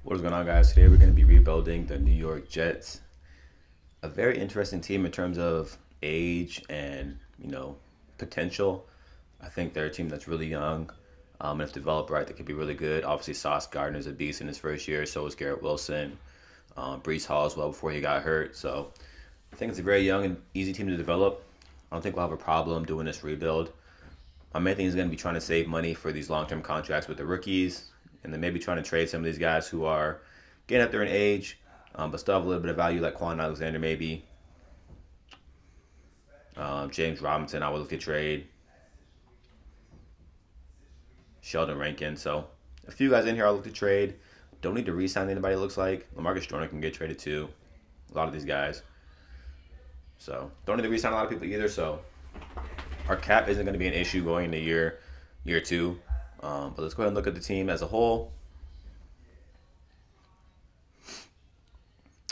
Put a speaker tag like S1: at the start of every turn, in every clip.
S1: What is going on, guys? Today we're going to be rebuilding the New York Jets. A very interesting team in terms of age and potential. I think they're a team that's really young, and if developed right, they could be really good. Obviously, Sauce Gardner's a beast in his first year. So is Garrett Wilson, Brees Hall as well before he got hurt. So I think it's a very young and easy team to develop. I don't think we'll have a problem doing this rebuild. My main thing is going to be trying to save money for these long-term contracts with the rookies, and then maybe trying to trade some of these guys who are getting up there in age, but still have a little bit of value, like Quan Alexander, maybe James Robinson. I would look at trade Sheldon Rankin. So a few guys in here I look to trade. Don't need to re-sign anybody. It looks like LaMarcus Joyner can get traded too. A lot of these guys. So don't need to re-sign a lot of people either. So our cap isn't going to be an issue going into year two. But let's go ahead and look at the team as a whole.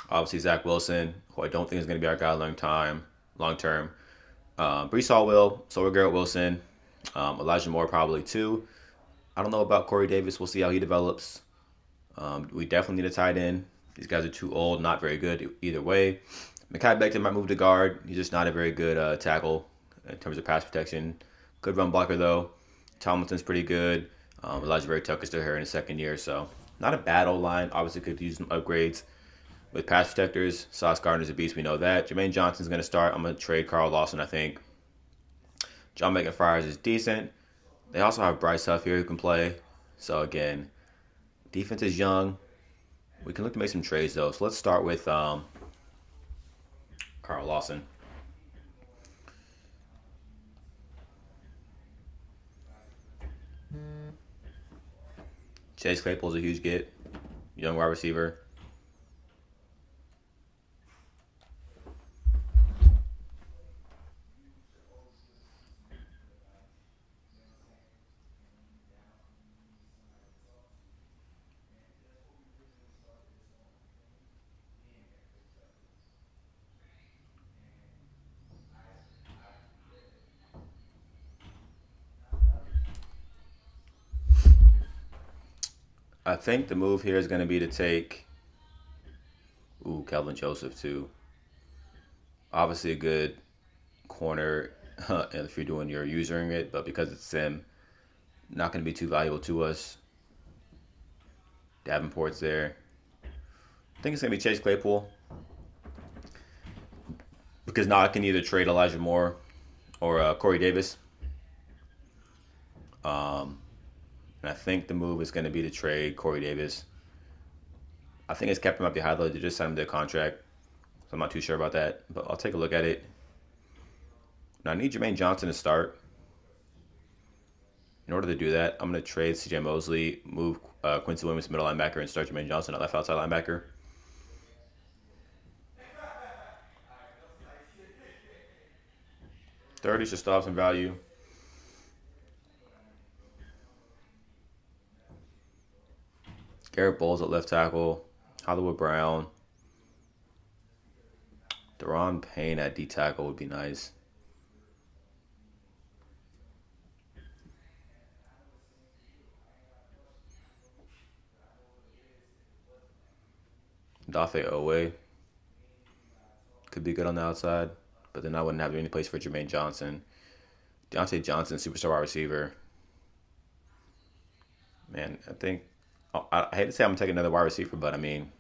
S1: Obviously, Zach Wilson, who I don't think is going to be our guy long term. Brees Hall will. So will Garrett Wilson. Elijah Moore probably too. I don't know about Corey Davis. We'll see how he develops. We definitely need a tight end. These guys are too old, not very good either way. Mekhi Becton might move to guard. He's just not a very good tackle in terms of pass protection. Good run blocker though. Tomlinson's pretty good. Elijah Berry Tucker's still here in his second year, so not a bad old line. Obviously, could use some upgrades with pass protectors. Sauce Gardner's a beast. We know that. Jermaine Johnson's going to start. I'm going to trade Carl Lawson, I think. John McIntyre is decent. They also have Bryce Huff here who can play. So, again, defense is young. We can look to make some trades, though. So, let's start with Carl Lawson. Chase Claypool's a huge get. Young wide receiver. I think the move here is going to be to take Kelvin Joseph, too. Obviously, a good corner if you're doing your using it, but because it's sim, not going to be too valuable to us. Davenport's there. I think it's going to be Chase Claypool because now I can either trade Elijah Moore or Corey Davis. And I think the move is going to be to trade Corey Davis. I think his cap might be high though. They just signed him to a contract, so I'm not too sure about that. But I'll take a look at it. Now I need Jermaine Johnson to start. In order to do that, I'm going to trade C.J. Mosley, move Quincy Williams middle linebacker, and start Jermaine Johnson at left outside linebacker. $30 should still have some value. Garrett Bowles at left tackle. Hollywood Brown. Deron Payne at D tackle would be nice. Dafe Owe could be good on the outside, but then I wouldn't have any place for Jermaine Johnson. Deontay Johnson, superstar wide receiver. Man, I think I hate to say I'm gonna take another wide receiver, but I mean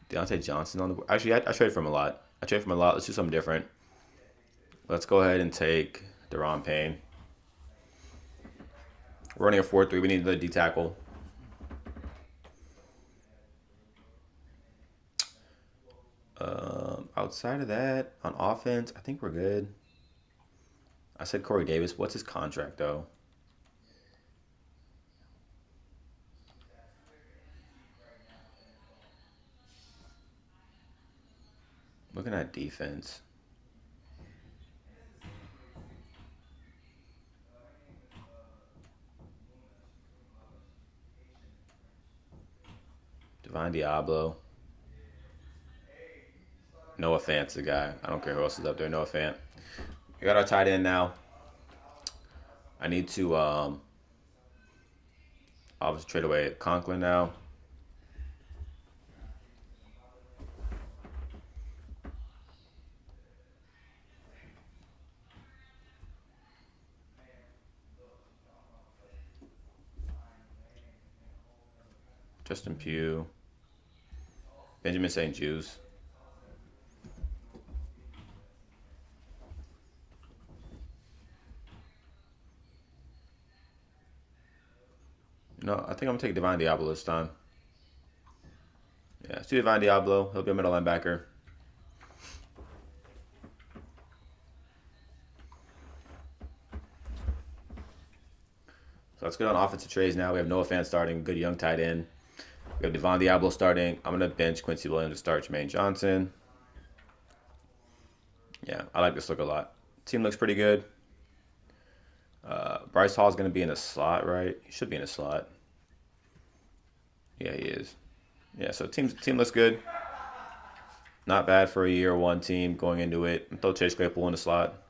S1: Deontay Johnson on the actually I trade from a lot. I trade from a lot. Let's do something different. Let's go ahead and take Deron Payne. We're running a 4-3. We need the D tackle. Outside of that, on offense, I think we're good. I said Corey Davis. What's his contract though? Looking at defense. Divine Diablo. Noah Fant's the guy. I don't care who else is up there. Noah Fant. We got our tight end now. I need to obviously trade away Conklin now. Justin Pugh. Benjamin St. Juice. No, I think I'm going to take Divine Diablo this time. Yeah, let's do Divine Diablo. He'll be a middle linebacker. So let's get on offensive trades now. We have Noah Fant starting, good young tight end. We have Devon Diablo starting. I'm going to bench Quincy Williams to start Jermaine Johnson. Yeah, I like this look a lot. Team looks pretty good. Bryce Hall is going to be in a slot, right? He should be in a slot. Yeah, he is. Yeah, so team looks good. Not bad for a year one team going into it. Throw Chase Claypool in the slot.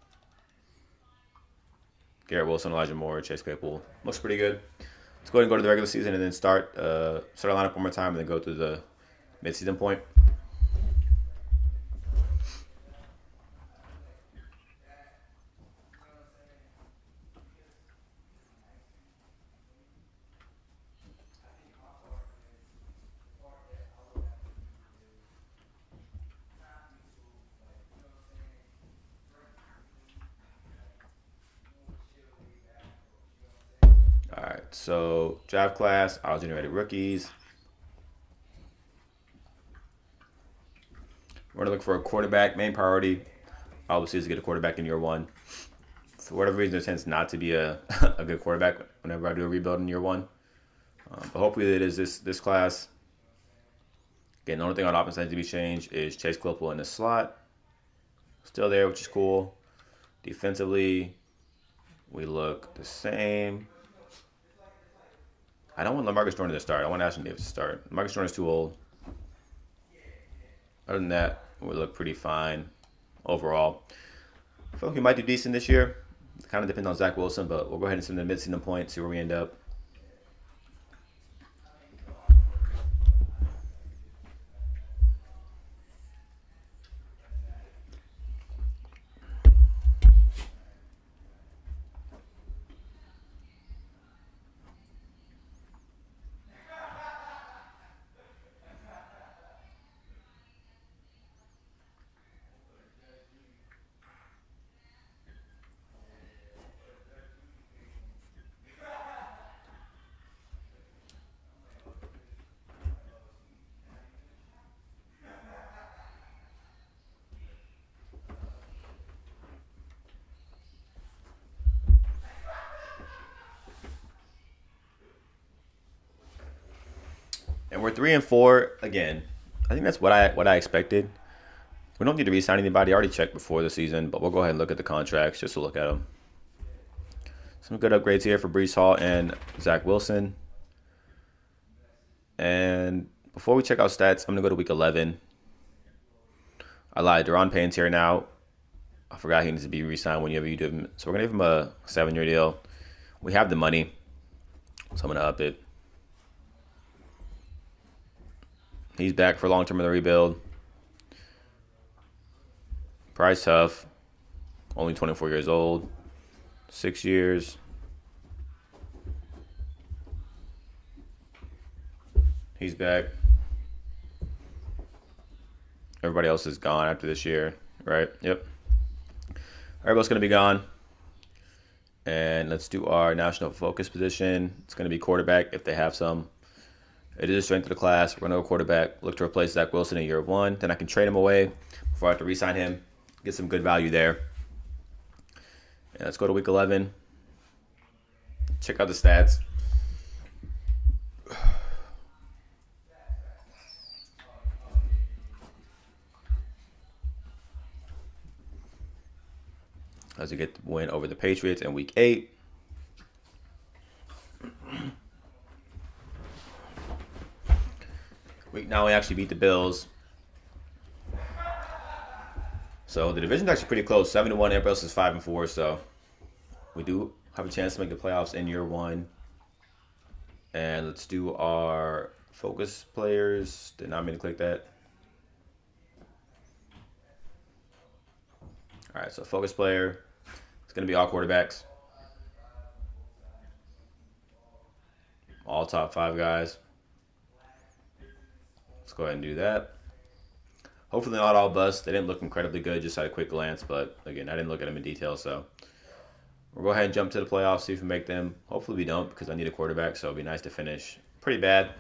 S1: Garrett Wilson, Elijah Moore, Chase Claypool. Looks pretty good. Let's go ahead and go to the regular season and then start our lineup one more time and then go to the midseason point. All right, so draft class, auto-generated rookies. We're going to look for a quarterback. Main priority, obviously, is to get a quarterback in year one. For whatever reason, there tends not to be a, a good quarterback whenever I do a rebuild in year one. But hopefully it is this class. Again, the only thing on offense that needs to be changed is Chase Claypool in the slot. Still there, which is cool. Defensively, we look the same. I don't want LaMarcus Jordan to start. I want Ashton Davis to start. LaMarcus Jordan is too old. Other than that, we look pretty fine overall. I feel like we might do decent this year. It kind of depends on Zach Wilson, but we'll go ahead and send the mid-season point, see where we end up. And we're 3-4 again. I think that's what I expected. We don't need to re-sign anybody. I already checked before the season, but we'll go ahead and look at the contracts just to look at them. Some good upgrades here for Breece Hall and Zach Wilson. And before we check out stats, I'm going to go to week 11. I lied. Deron Payne's here now. I forgot he needs to be re-signed whenever you do him. So we're going to give him a 7-year deal. We have the money, so I'm going to up it. He's back for long-term in the rebuild. Price tough. Only 24 years old. 6 years. He's back. Everybody else is gone after this year, right? Yep. Everybody's going to be gone. And let's do our national focus position. It's going to be quarterback if they have some. It is a strength of the class. We're going to go quarterback. Look to replace Zach Wilson in year one. Then I can trade him away before I have to re-sign him. Get some good value there. And let's go to week 11. Check out the stats. As we get the win over the Patriots in week 8. Week 9 we actually beat the Bills. So the division's actually pretty close. 7-1. Everybody else is 5-4. So we do have a chance to make the playoffs in year one. And let's do our focus players. Did not mean to click that. All right, so focus player. It's going to be all quarterbacks. All top 5 guys. Let's go ahead and do that. Hopefully not all bust. They didn't look incredibly good just at a quick glance, but again, I didn't look at them in detail, so we'll go ahead and jump to the playoffs, see if we make them. Hopefully we don't because I need a quarterback, so it'd be nice to finish pretty bad.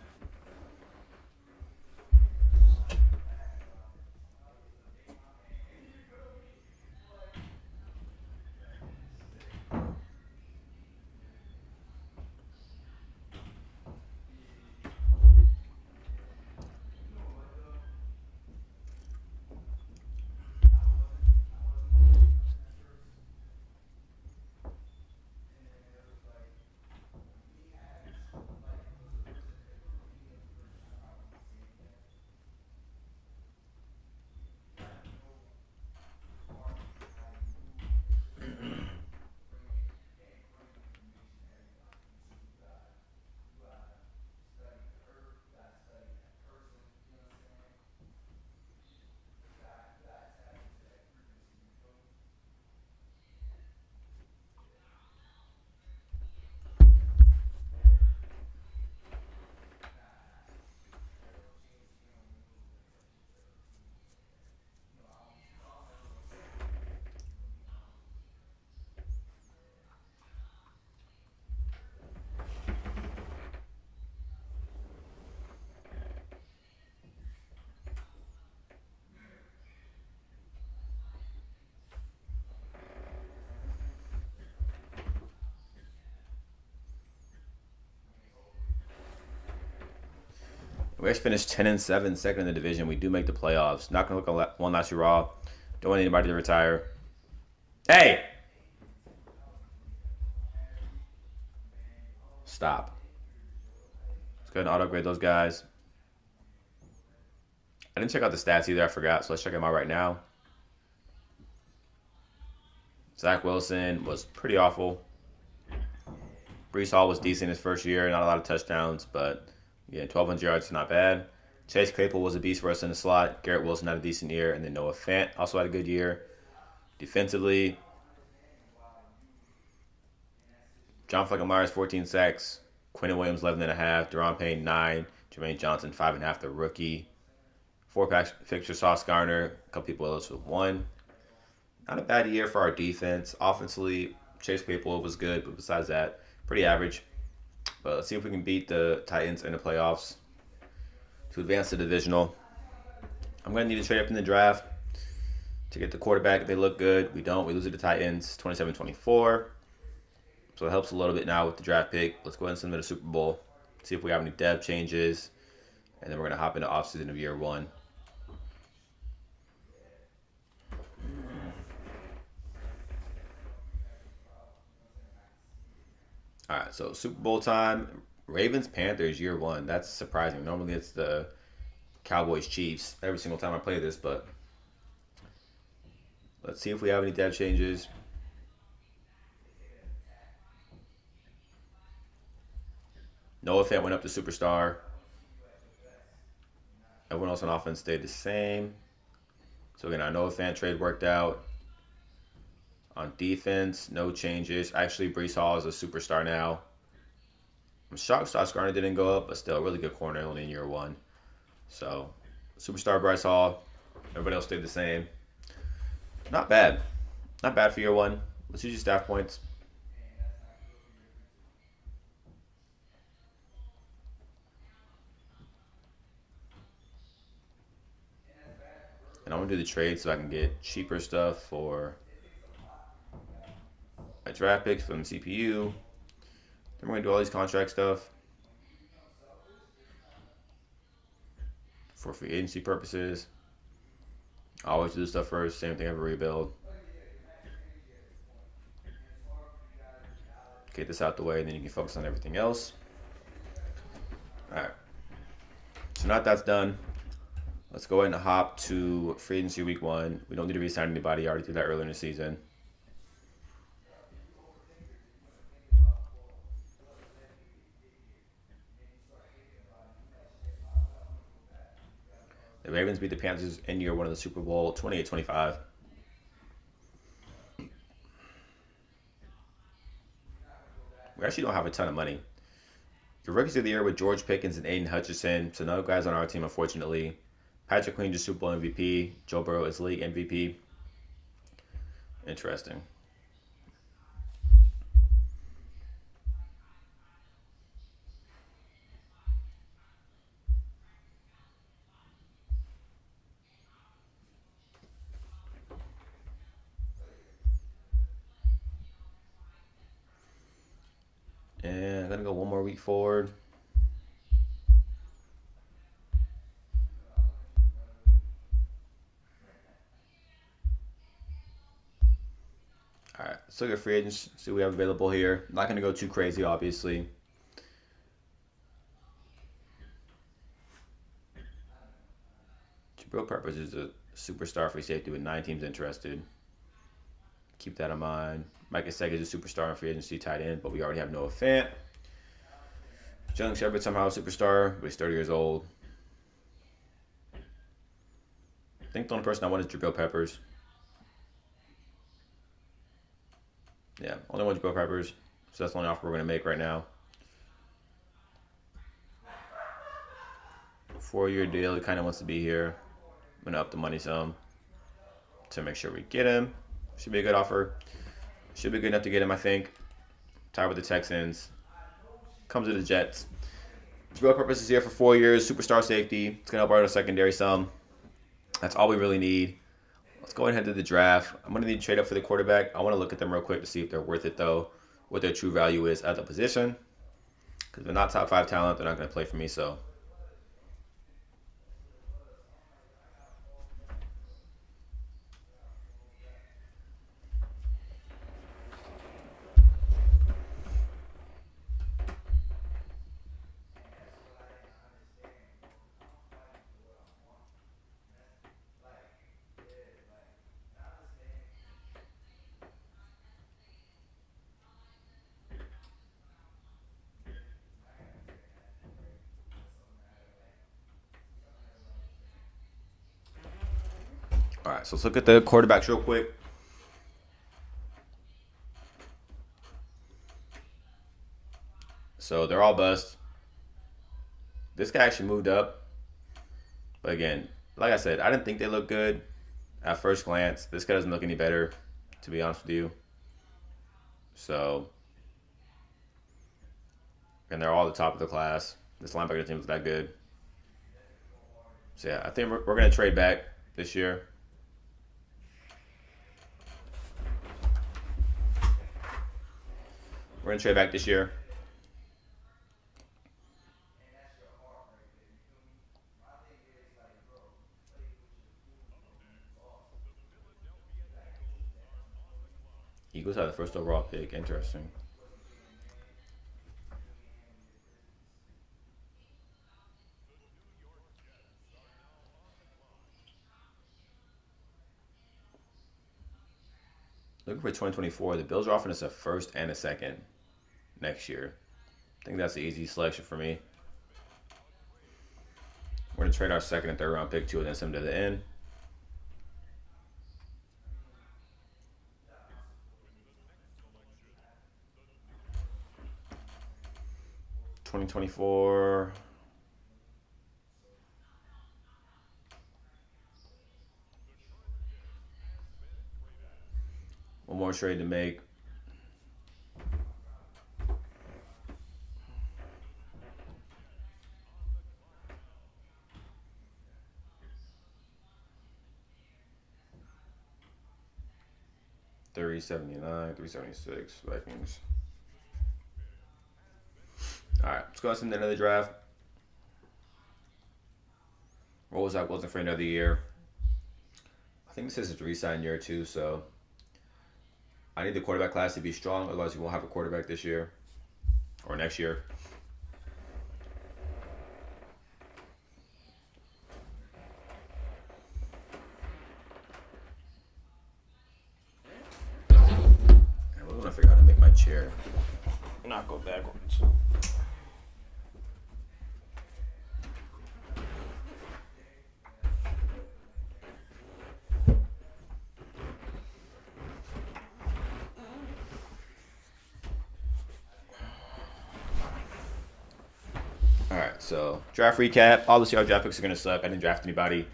S1: We actually finished 10-7, second in the division. We do make the playoffs. Not gonna look at one last year raw. Don't want anybody to retire. Hey, stop. Let's go ahead and auto grade those guys. I didn't check out the stats either. I forgot, so let's check them out right now. Zach Wilson was pretty awful. Brees Hall was decent his first year, not a lot of touchdowns, but yeah, 1,200 yards is not bad. Chase Claypool was a beast for us in the slot. Garrett Wilson had a decent year, and then Noah Fant also had a good year. Defensively, John Fucking Myers 14 sacks, Quentin Williams 11.5, Deron Payne 9, Jermaine Johnson 5.5, the rookie. 4-pack fixture Sauce Garner, a couple people else with 1. Not a bad year for our defense. Offensively, Chase Claypool was good, but besides that, pretty average. But let's see if we can beat the Titans in the playoffs to advance the divisional. I'm going to need to trade up in the draft to get the quarterback if they look good. We don't. We lose to the Titans 27-24. So it helps a little bit now with the draft pick. Let's go ahead and send them to the Super Bowl. See if we have any depth changes. And then we're going to hop into offseason of year 1. All right, so Super Bowl time. Ravens Panthers year 1. That's surprising. Normally it's the Cowboys Chiefs every single time I play this, but let's see if we have any depth changes. Noah Fant went up to superstar. Everyone else on offense stayed the same. So again, our Noah Fant trade worked out. On defense, no changes. Actually, Brees Hall is a superstar now. I'm shocked Sauce Garner didn't go up, but still a really good corner only in year 1. So, superstar Bryce Hall. Everybody else stayed the same. Not bad. Not bad for year 1. Let's use your staff points. And I'm going to do the trade so I can get cheaper stuff for my draft picks from the CPU. Then we're going to do all these contract stuff for free agency purposes. I always do stuff first. Same thing every rebuild. Get this out the way, and then you can focus on everything else. All right. So now that that's done, let's go ahead and hop to free agency week 1. We don't need to re-sign anybody. I already did that earlier in the season. The Ravens beat the Panthers in year 1 of the Super Bowl, 28-25. We actually don't have a ton of money. Your rookies of the year with George Pickens and Aiden Hutchinson. So no guys on our team, unfortunately. Patrick Queen just Super Bowl MVP. Joe Burrow is league MVP. Interesting. And I'm gonna go one more week forward. All right, let's look at free agents. See what we have available here. Not gonna go too crazy, obviously. Jabril Peppers is a superstar free safety with 9 teams interested. Keep that in mind. Mike Gesicki is a superstar in free agency tight end, but we already have Noah Fant. Jalen Shepard somehow a superstar, but he's 30 years old. I think the only person I want is Jabril Peppers. Yeah, only one Jabril Peppers. So that's the only offer we're going to make right now. 4-year deal. He kind of wants to be here. I'm going to up the money some to make sure we get him. Should be a good offer. Should be good enough to get him, I think. Tied with the Texans. Comes with the Jets. Jabril Peppers is here for 4 years. Superstar safety. It's going to help out our secondary some. That's all we really need. Let's go ahead to the draft. I'm going to need to trade up for the quarterback. I want to look at them real quick to see if they're worth it, though. What their true value is at the position. Because they're not top 5 talent. They're not going to play for me, so. All right, so let's look at the quarterbacks real quick. So they're all bust. This guy actually moved up. But again, like I said, I didn't think they looked good at first glance. This guy doesn't look any better, to be honest with you. So, and they're all at the top of the class. This linebacker team is that good. So yeah, I think we're going to trade back this year. We're going to trade back this year. Eagles have the first overall pick. Interesting. Looking for 2024, the Bills are offering us a first and a second next year. I think that's the easy selection for me. We're going to trade our second and third round pick to and then send them to the end. 2024. One more trade to make. $379, $376 Vikings. All right, let's go to the end of the draft. What was Zach Wilson for another year? I think this is his re-sign year too, so I need the quarterback class to be strong. Otherwise, we won't have a quarterback this year or next year. And we're gonna figure out how to make my chair not go backwards. All right, so draft recap. Obviously, our draft picks are going to suck. I didn't draft anybody.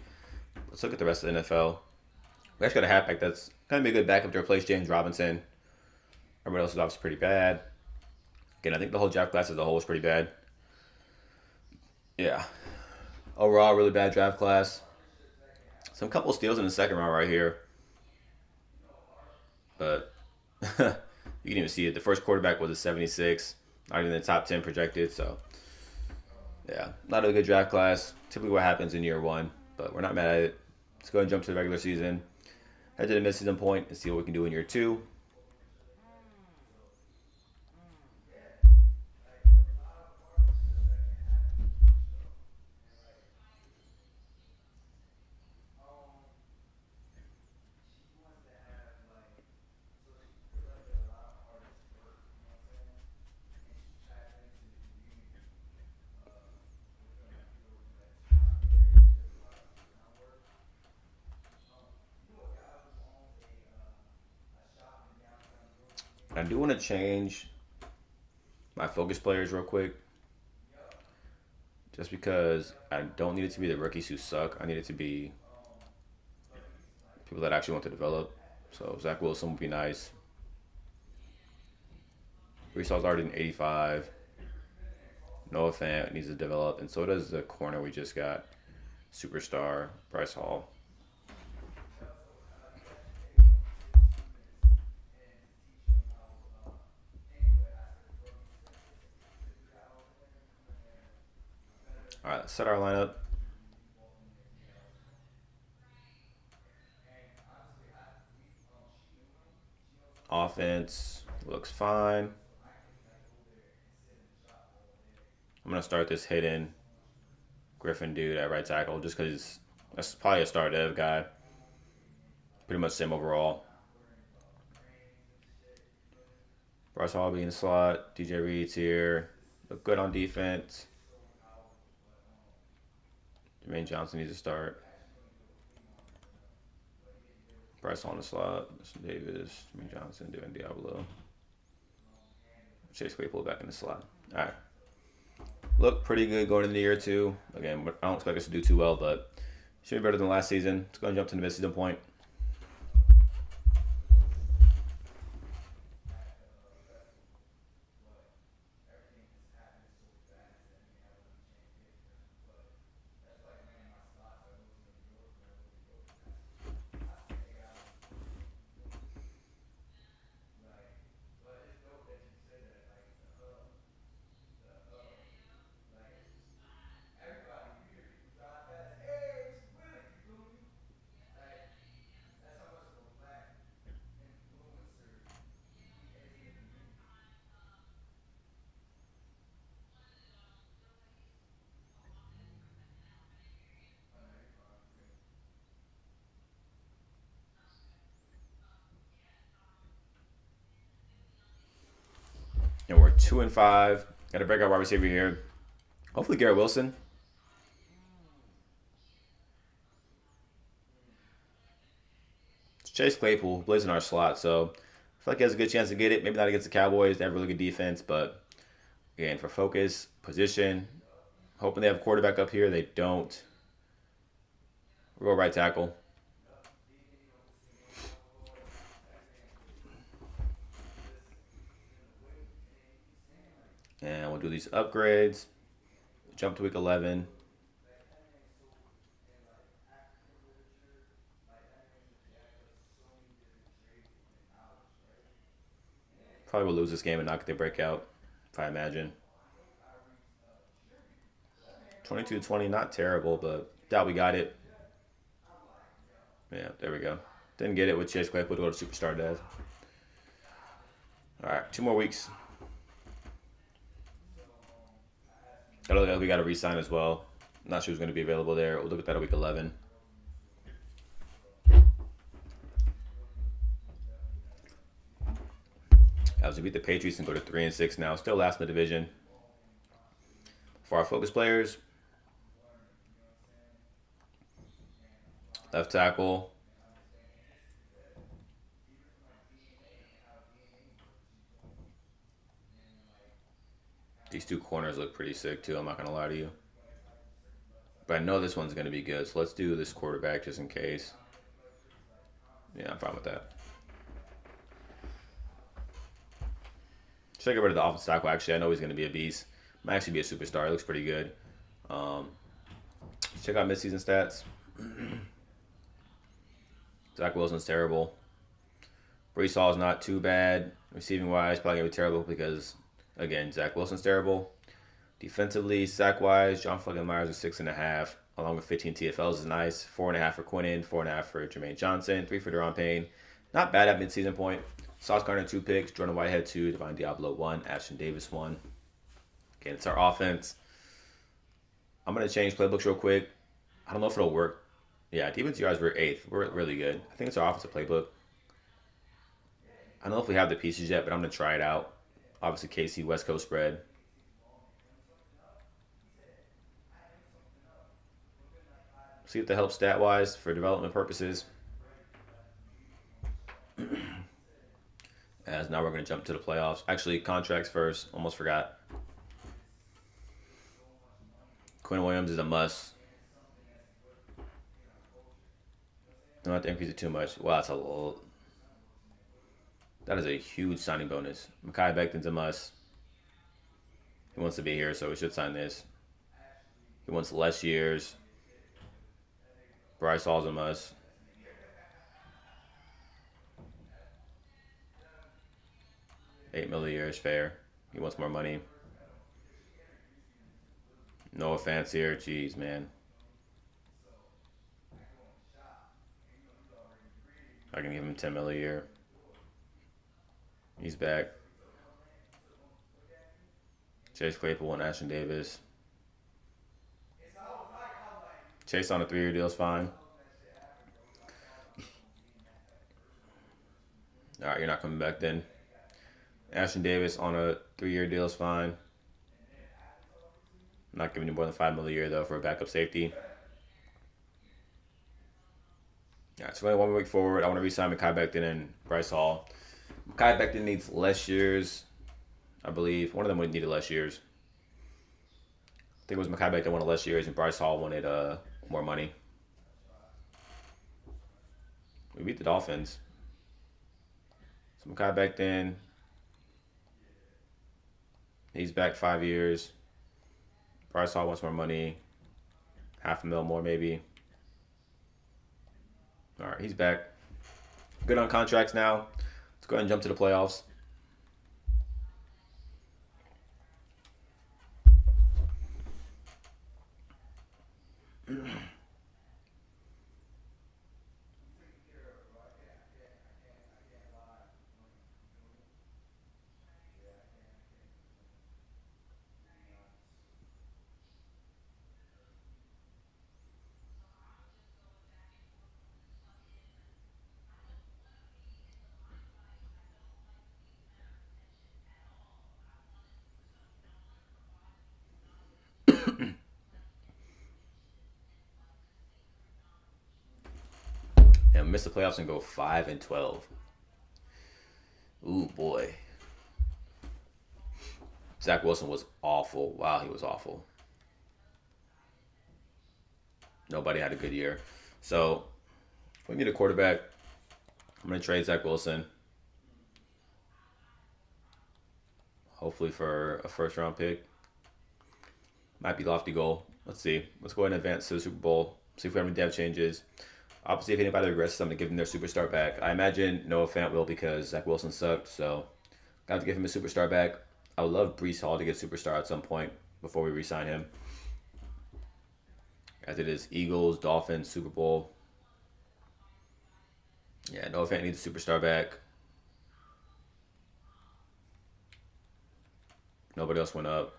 S1: Let's look at the rest of the NFL. We actually got a halfback that's going to be a good backup to replace James Robinson. Everybody else is obviously pretty bad. Again, I think the whole draft class as a whole is pretty bad. Yeah. Overall, really bad draft class. Some couple steals in the second round right here. But you can even see it. The first quarterback was a 76. Not even in the top 10 projected. So, yeah, not a good draft class. Typically what happens in year one. But we're not mad at it. Let's go and jump to the regular season. Head to the mid-season point and see what we can do in year two. I do want to change my focus players real quick. Just because I don't need it to be the rookies who suck. I need it to be people that actually want to develop. So Zach Wilson would be nice. Brees already in 85. Noah Fant needs to develop, and so does the corner we just got, superstar Bryce Hall. All right, let's set our lineup. Offense looks fine. I'm gonna start this hidden Griffin dude at right tackle just because that's probably a star dev guy. Pretty much same overall. Bryce Hall being slot. DJ Reed's here. Look good on defense. Jermaine Johnson needs to start. Bryce on the slot. Mr. Davis. Jermaine Johnson doing Diablo. Chase Claypool back in the slot. All right. Look pretty good going into the year two. Again, I don't expect us to do too well, but should be better than last season. Let's go and jump to the mid-season point. And we're 2-5. Got to break our wide receiver here. Hopefully Garrett Wilson. It's Chase Claypool who plays in our slot, so I feel like he has a good chance to get it. Maybe not against the Cowboys. They have really good defense, but again, for focus, position, hoping they have a quarterback up here. They don't. We'll go right tackle. And we'll do these upgrades. Jump to week 11. Probably will lose this game and not get the breakout, if I imagine. 22-20, not terrible, but doubt we got it. Yeah, there we go. Didn't get it with Chase Claypool to go to Superstar Dev. All right, 2 more weeks. I know that we got to re-sign as well. Not sure who's going to be available there. We'll look at that at week 11. As we beat the Patriots and go to 3-6 now, still last in the division. For our focus players, left tackle, These two corners look pretty sick too. I'm not gonna lie to you, but I know this one's gonna be good. So let's do this quarterback just in case. Yeah, I'm fine with that. Should I get rid of the offensive tackle? Actually, I know he's gonna be a beast. Might actually be a superstar. He looks pretty good. Um, check out midseason stats. Zach Wilson's terrible. Brees Hall is not too bad. Receiving wise, probably gonna be terrible because again, Zach Wilson's terrible. Defensively, sack wise, John fucking Myers is 6.5, along with 15 TFLs is nice. 4.5 for Quinnen, 4.5 for Jermaine Johnson, 3 for Deron Payne. Not bad at midseason point. Sauce Gardner 2 picks, Jordan Whitehead 2, Divine Diablo 1, Ashton Davis 1. Again, it's our offense. I'm gonna change playbooks real quick. I don't know if it'll work. Yeah, defense yards we're 8th. We're really good. I think it's our offensive playbook. I don't know if we have the pieces yet, but I'm gonna try it out. Obviously, KC West Coast spread. See if that helps stat wise for development purposes. As now we're going to jump to the playoffs. Actually, contracts first. Almost forgot. Quinn Williams is a must. Don't have to increase it too much. Wow, that's a little. That is a huge signing bonus. Mekhi Becton's a must. He wants to be here, so we should sign this. He wants less years. Bryce Hall's a must. $8 million a year is fair. He wants more money. No offense here. Jeez, man. I can give him $10 million a year. He's back. Chase Claypool and Ashton Davis. Chase on a 3-year deal is fine. All right, you're not coming back then. Ashton Davis on a 3-year deal is fine. I'm not giving you more than $5 million a year though for a backup safety. All right, so only 1 week forward. I want to re-sign Mekhi Becton and Bryce Hall. Mekhi Becton needs less years, I believe. One of them would need less years. I think it was Mekhi Becton wanted less years, and Bryce Hall wanted more money. We beat the Dolphins. So Mekhi Becton, he's back 5 years. Bryce Hall wants more money, $500,000 more maybe. All right, he's back. Good on contracts now. Let's go ahead and jump to the playoffs. And miss the playoffs and go 5-12. Ooh boy. Zach Wilson was awful. Wow, he was awful. Nobody had a good year. So we need a quarterback. I'm gonna trade Zach Wilson. Hopefully for a first round pick. Might be lofty goal. Let's see. Let's go ahead and advance to the Super Bowl. See if we have any dev changes. Obviously, if anybody regresses, I'm gonna give them their superstar back. I imagine Noah Fant will because Zach Wilson sucked. So got to give him a superstar back. I would love Brees Hall to get superstar at some point before we re-sign him. As it is Eagles, Dolphins, Super Bowl. Yeah, Noah Fant needs a superstar back. Nobody else went up.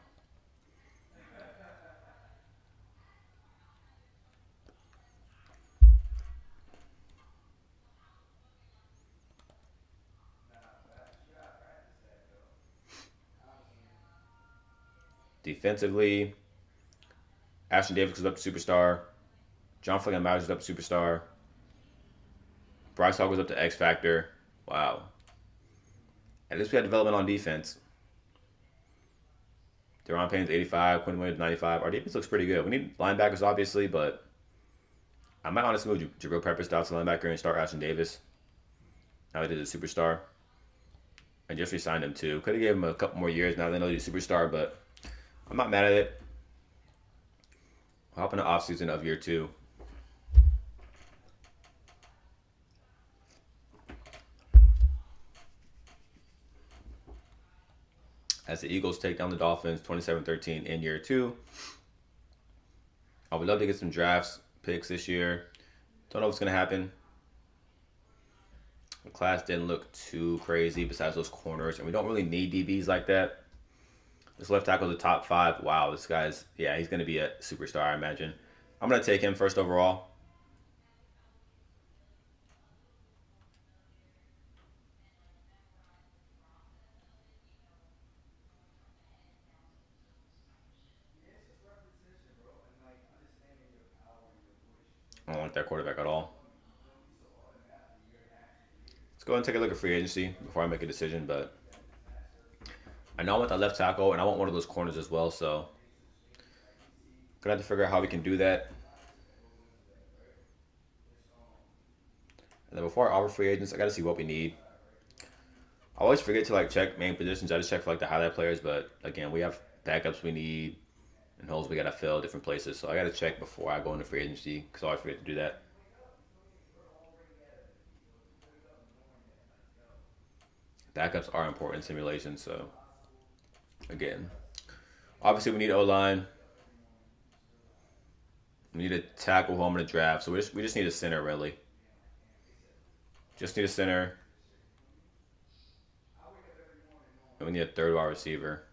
S1: Defensively, Ashton Davis goes up to superstar. John fucking Myers goes up to superstar. Bryce Hall goes up to X Factor. Wow. At least we had development on defense. Deron Payne's 85, Quinn Williams 95. Our defense looks pretty good. We need linebackers, obviously, but I might honestly move Jabril Peppers down to linebacker and start Ashton Davis. Now he did a superstar. And just re-signed him too. Could have gave him a couple more years now. They know he's a superstar, but I'm not mad at it. We'll hop in the offseason of year two. As the Eagles take down the Dolphins 27-13 in year two. I would love to get some drafts picks this year. Don't know what's going to happen. The class didn't look too crazy besides those corners, and we don't really need DBs like that. This left tackle is the top 5. Wow, this guy's, yeah, he's going to be a superstar, I imagine. I'm going to take him first overall. I don't like that quarterback at all. Let's go ahead and take a look at free agency before I make a decision, but I know I want that left tackle, and I want one of those corners as well, so gonna have to figure out how we can do that. And then before I offer free agents, I gotta see what we need. I always forget to like check main positions. I just check for like the highlight players, but again, we have backups we need and holes we gotta fill different places. So I gotta check before I go into free agency because I always forget to do that. Backups are important in simulations. So again, obviously we need O line. We need a tackle who I'm gonna draft. So we just need a center really. Just need a center. And we need a third wide receiver.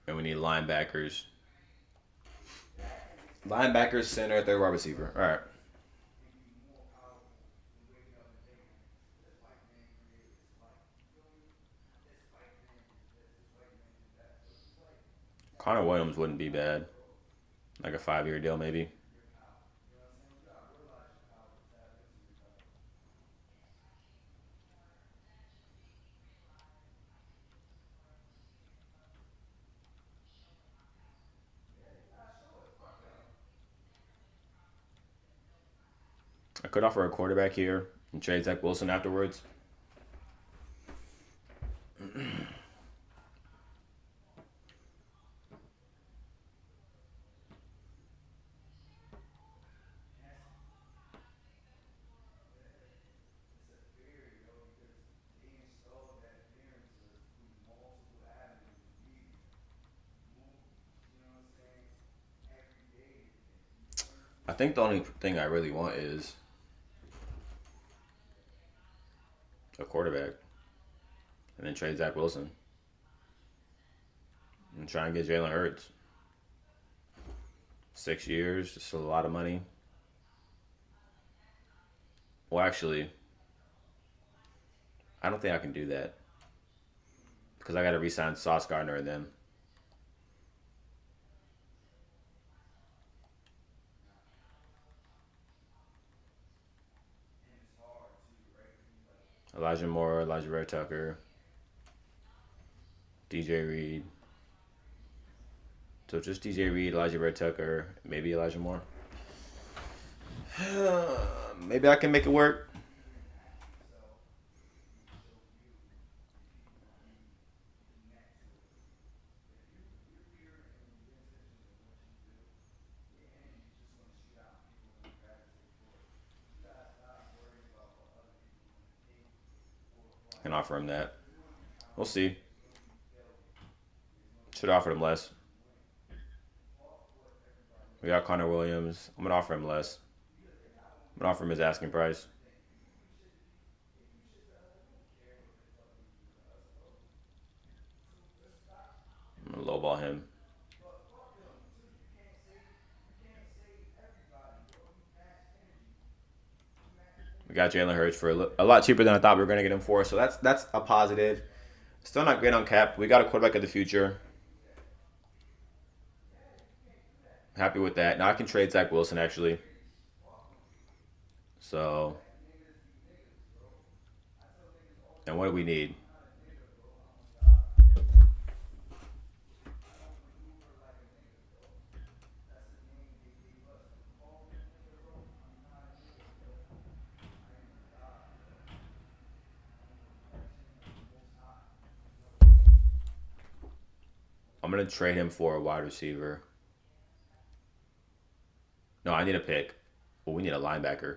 S1: And we need linebackers. Linebackers, center, third wide receiver. All right. Connor Williams wouldn't be bad. Like a 5-year deal, maybe. I could offer a quarterback here and trade Zach Wilson afterwards. I think the only thing I really want is a quarterback and then trade Zach Wilson and try and get Jalen Hurts. 6 years, just a lot of money. Well, actually, I don't think I can do that because I got to re-sign Sauce Gardner and them. Elijah Moore, Elijah Red Tucker, DJ Reed. So just DJ Reed, Elijah Red Tucker, maybe Elijah Moore. Maybe I can make it work. I can offer him that. We'll see. Should offer him less. We got Connor Williams. I'm gonna offer him less. I'm gonna offer him his asking price. I'm gonna lowball him. We got Jalen Hurts for a lot cheaper than I thought we were gonna get him for. So that's a positive. Still not great on cap. We got a quarterback of the future. Happy with that. Now I can trade Zach Wilson actually. So, and what do we need? I'm gonna trade him for a wide receiver. No, I need a pick. Well, we need a linebacker.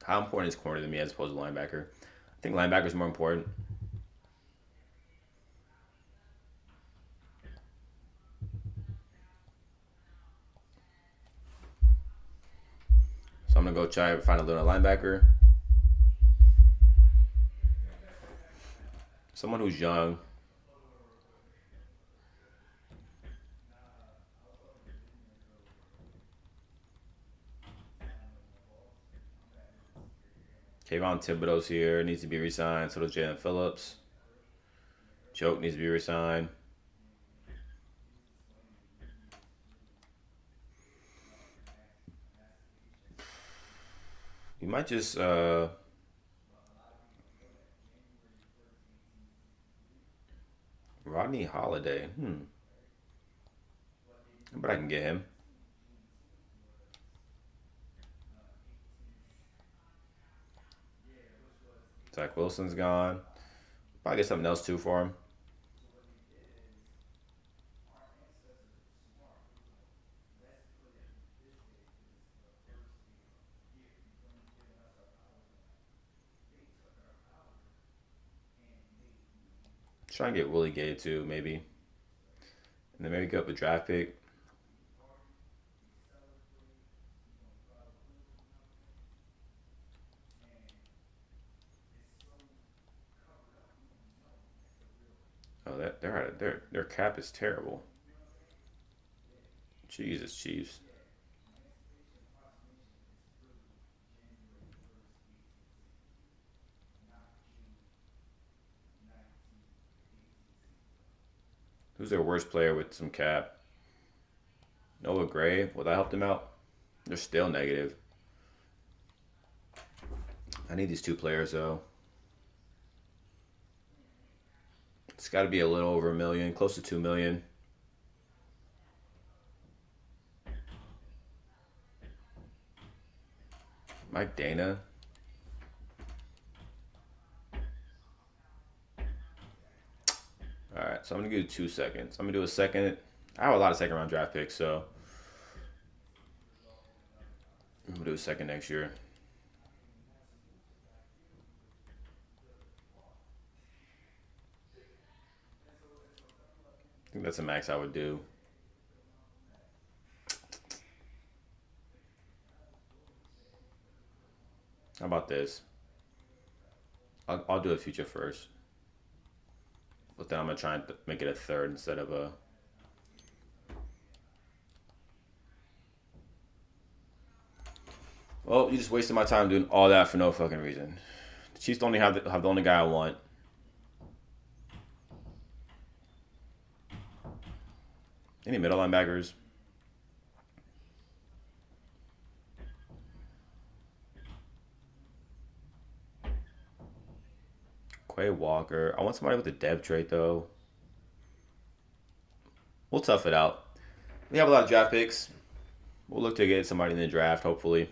S1: How important is corner to me as opposed to linebacker? I think linebacker is more important. So I'm gonna go try to find a little linebacker. Someone who's young. Kayvon Thibodeau's here. Needs to be re-signed. So does Jalen Phillips. Choke needs to be re-signed. You might just Rodney Holiday. But I can get him. Zach Wilson's gone. Probably get something else too for him. Try and get Willie Gay too, maybe. And then maybe get up a draft pick. Oh, that their cap is terrible. Jesus, Chiefs. Who's their worst player with some cap? Noah Gray. Will that help them out? They're still negative. I need these two players though. It's got to be a little over a million, close to 2 million. Mike Dana. All right, so I'm gonna give 2 seconds. I'm gonna do a second. I have a lot of second round draft picks, so I'm gonna do a second next year. I think that's the max I would do. How about this? I'll do a future first, but then I'm gonna try and make it a third instead of a. Well, you just wasted my time doing all that for no fucking reason. The Chiefs only have the only guy I want. Any middle linebackers? Quay Walker. I want somebody with a dev trait though. We'll tough it out. We have a lot of draft picks. We'll look to get somebody in the draft, hopefully.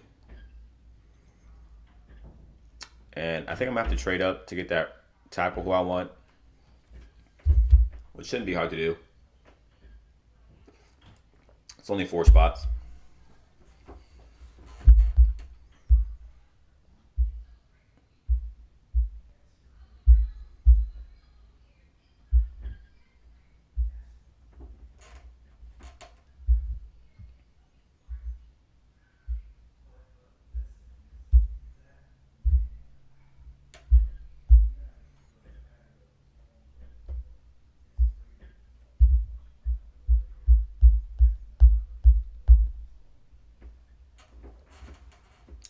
S1: And I think I'm gonna have to trade up to get that tackle who I want, which shouldn't be hard to do. It's only 4 spots.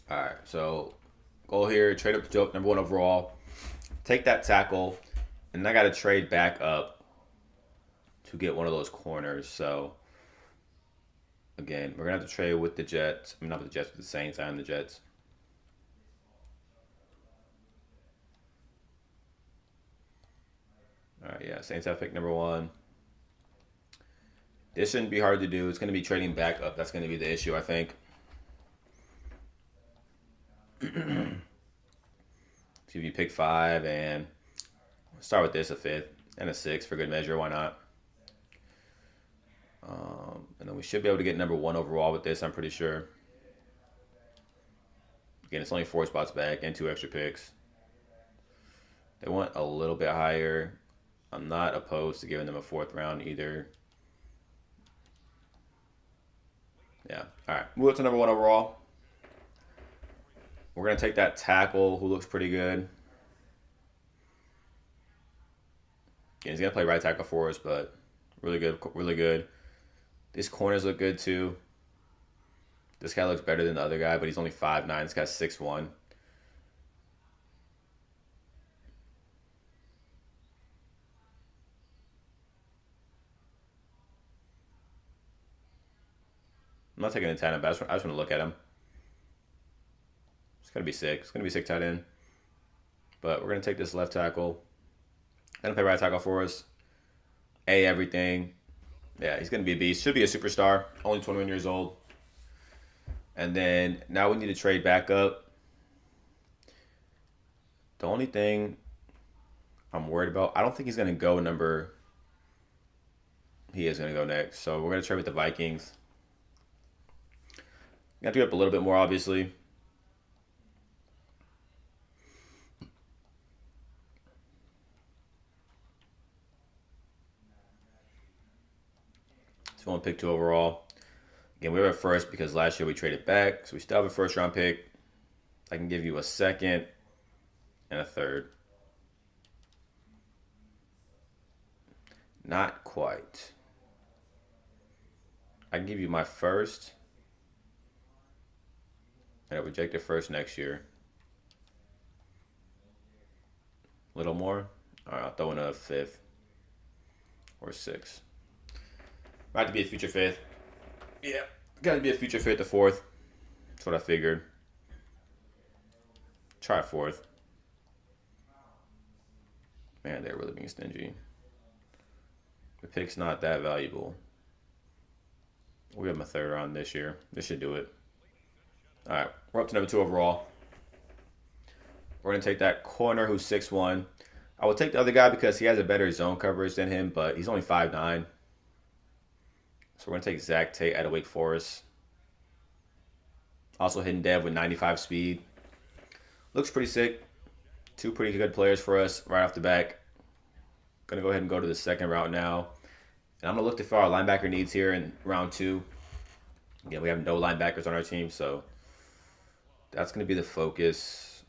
S1: All right, so go here, trade up to Joe, number one overall, take that tackle, and I got to trade back up to get one of those corners. So again, we're gonna have to trade with the Jets. I mean, not with the Jets, with the Saints and the Jets. All right, yeah, Saints have pick number one. This shouldn't be hard to do. It's going to be trading back up. That's going to be the issue, I think. So if you pick five and start with this, a fifth. and a 6 for good measure. Why not? And then we should be able to get number 1 overall with this, I'm pretty sure. Again, it's only 4 spots back and 2 extra picks. They want a little bit higher. I'm not opposed to giving them a 4th round either. Yeah. All right. Move up to number 1 overall. We're going to take that tackle who looks pretty good. He's going to play right tackle for us, but really good, really good. These corners look good too. This guy looks better than the other guy, but he's only 5'9". This guy's 6'1". I'm not taking a tight end, but I just want to look at him. It's going to be sick. It's going to be sick tight end. But we're going to take this left tackle. Going to play right tackle for us. Everything. Yeah, he's going to be a beast. Should be a superstar. Only 21 years old. And then now we need to trade back up. The only thing I'm worried about, I don't think he's going to go number. He is going to go next. So we're going to trade with the Vikings. You have to get up a little bit more, obviously. So one pick 2 overall. Again, we have a first because last year we traded back. So we still have a first round pick. I can give you a second and a third. Not quite. I can give you my first and a rejected first next year. A little more. All right, I'll throw in a 5th or 6th. Might have to be a future 5th. Yeah, got to be a future 5th or 4th. That's what I figured. Try a 4th. Man, they're really being stingy. The pick's not that valuable. We have a 3rd round this year. This should do it. All right, we're up to number 2 overall. We're going to take that corner who's 6'1". I would take the other guy because he has a better zone coverage than him, but he's only 5'9". So we're going to take Zach Tate out of Wake Forest. Also hitting dev with 95 speed. Looks pretty sick. 2 pretty good players for us right off the back. Going to go ahead and go to the 2nd route now. And I'm going to look to fill our linebacker needs here in round 2. Again, we have no linebackers on our team, so that's going to be the focus.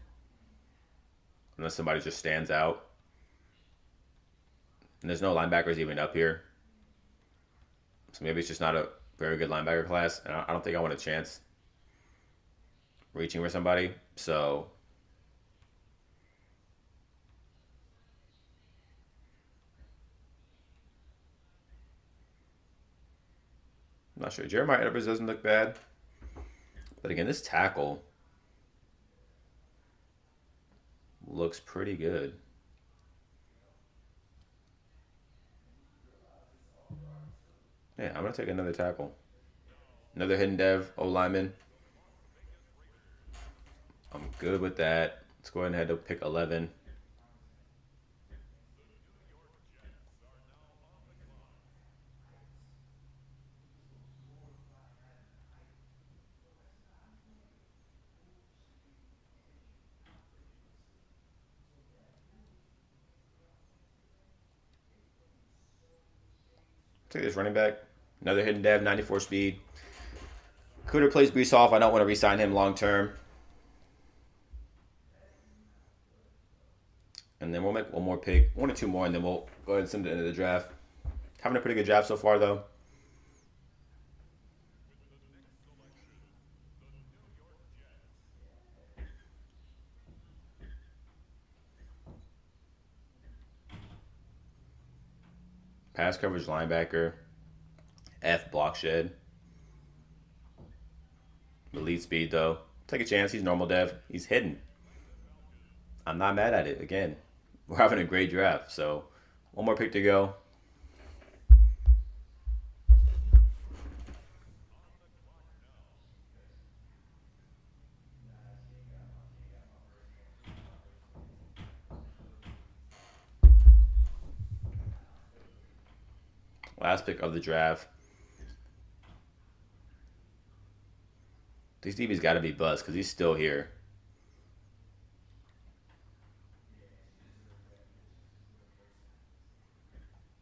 S1: Unless somebody just stands out. And there's no linebackers even up here. So maybe it's just not a very good linebacker class. And I don't think I want a chance reaching for somebody. So I'm not sure. Jeremiah Edwards doesn't look bad. But again, this tackle looks pretty good. Yeah, I'm going to take another tackle. Another hidden dev, O-lineman. I'm good with that. Let's go ahead and head to pick 11. Take this running back. Another hidden dev, 94 speed. Could replace Brees. I don't want to re-sign him long term. And then we'll make one more pick, 1 or 2 more, and then we'll go ahead and send it into the draft. Having a pretty good draft so far, though. Pass coverage linebacker. F block shed. Elite speed, though. Take a chance. He's normal dev. He's hidden. I'm not mad at it. Again, we're having a great draft. So, one more pick to go. Last pick of the draft. These DBs got to be buzzed because he's still here.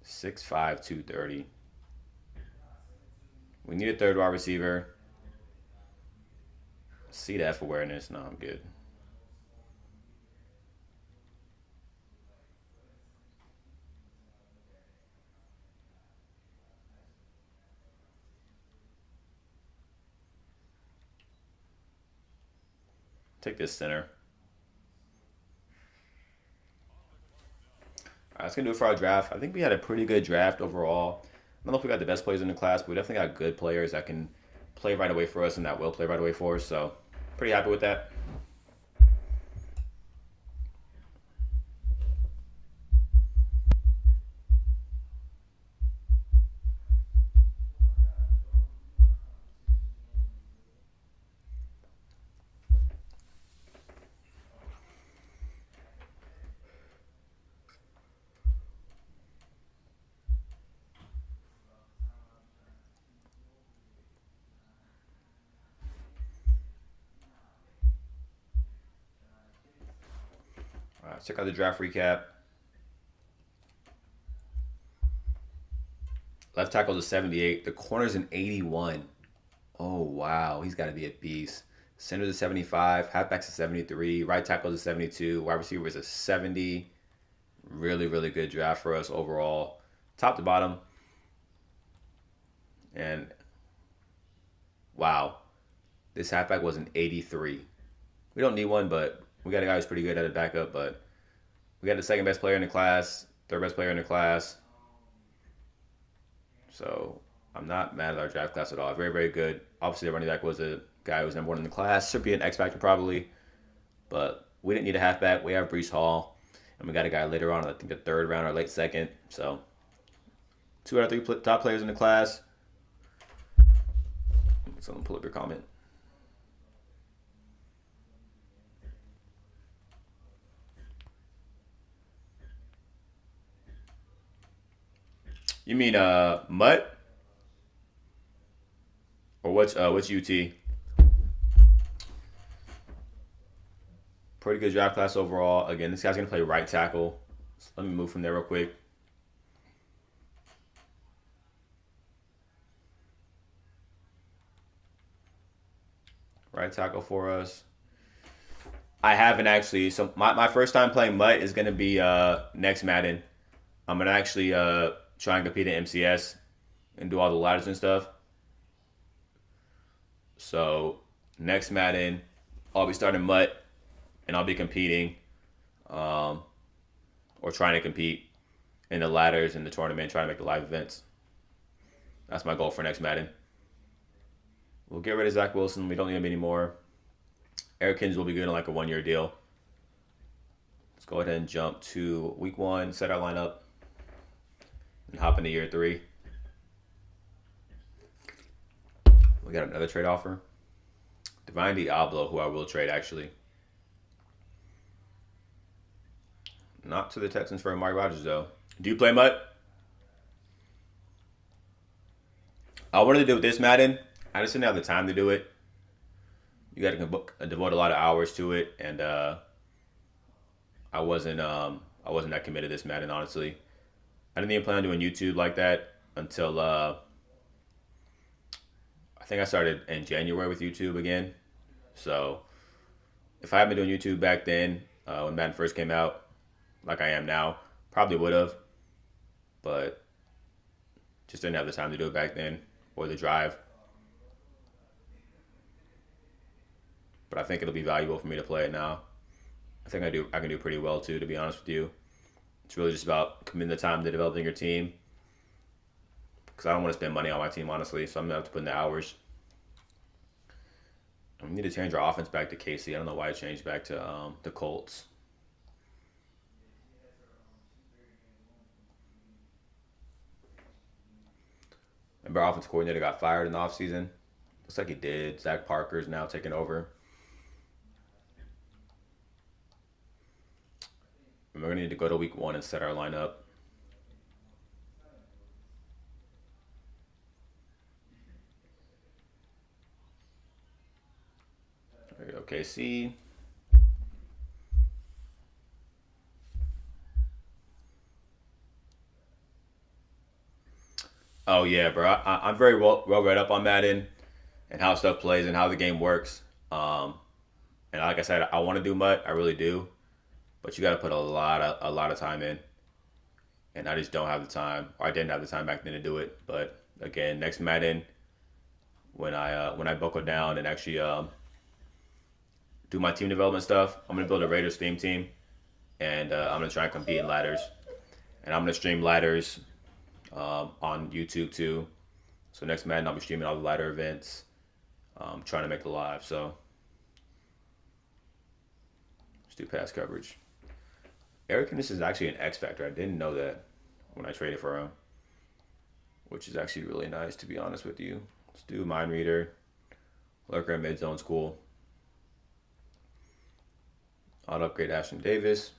S1: 6'5", 230. We need a third wide receiver. See that for awareness. No, I'm good. Take this center. All right, that's going to do it for our draft. I think we had a pretty good draft overall. I don't know if we got the best players in the class, but we definitely got good players that can play right away for us and that will play right away for us. So, pretty happy with that. All right, check out the draft recap. Left tackle's a 78. The corner's an 81. Oh, wow. He's got to be a beast. Center's a 75. Halfback's a 73. Right tackle's a 72. Wide receiver is a 70. Really, really good draft for us overall. Top to bottom. And wow, this halfback was an 83. We don't need one, but we got a guy who's pretty good at a backup. But we got the second best player in the class, third best player in the class. So I'm not mad at our draft class at all. Very, very good. Obviously, the running back was a guy who was number one in the class. Should be an X factor probably, but we didn't need a halfback. We have Brees Hall, and we got a guy later on. I think the third round or late second. So 2 out of 3 top players in the class. Someone pull up your comment. You mean Mutt or what's UT? Pretty good draft class overall. Again, this guy's gonna play right tackle. So let me move from there real quick. Right tackle for us. I haven't actually. So my first time playing Mutt is gonna be next Madden. I'm gonna actually try and compete in MCS and do all the ladders and stuff. So next Madden, I'll be starting Mutt and I'll be competing, um, or trying to compete in the ladders in the tournament, trying to make the live events. That's my goal for next Madden. We'll get rid of Zach Wilson. We don't need him anymore. Eric Kins will be good on like a 1 year deal. Let's go ahead and jump to week 1, set our lineup, and hop into year 3. We got another trade offer. Divine Diablo, who I will trade actually. Not to the Texans for Amari Rodgers though. Do you play Mutt? I wanted to do it this Madden. I just didn't have the time to do it. You got to devote a lot of hours to it, and I wasn't that committed this Madden honestly. I didn't even plan on doing YouTube like that until I think I started in January with YouTube again. So if I had been doing YouTube back then, when Madden first came out, like I am now, probably would have, but just didn't have the time to do it back then or the drive. But I think it'll be valuable for me to play it now. I think I can do pretty well too, to be honest with you. It's really just about committing the time to developing your team because I don't want to spend money on my team honestly, so I'm gonna have to put in the hours. We need to change our offense back to KC. I don't know why it changed back to the Colts. Remember, our offensive coordinator got fired in the offseason? Looks like he did. Zach Parker's now taking over. And we're going to need to go to week 1 and set our lineup. Okay, see. Oh yeah, bro. I'm very well read up on Madden and how stuff plays and how the game works. Um, and like I said, I want to do MUT. I really do, but you got to put a lot of time in, and I just don't have the time. Or I didn't have the time back then to do it. But again, next Madden, when I buckle down and actually do my team development stuff, I'm gonna build a Raiders theme team, and I'm gonna try and compete in ladders, and I'm gonna stream ladders on YouTube too. So next Madden, I'll be streaming all the ladder events, trying to make the live. So let's do pass coverage. Eric this is actually an X factor. I didn't know that when I traded for him, which is actually really nice to be honest with you. Let's do mind reader. Lurker and mid zone's cool. I'll upgrade Ashton Davis.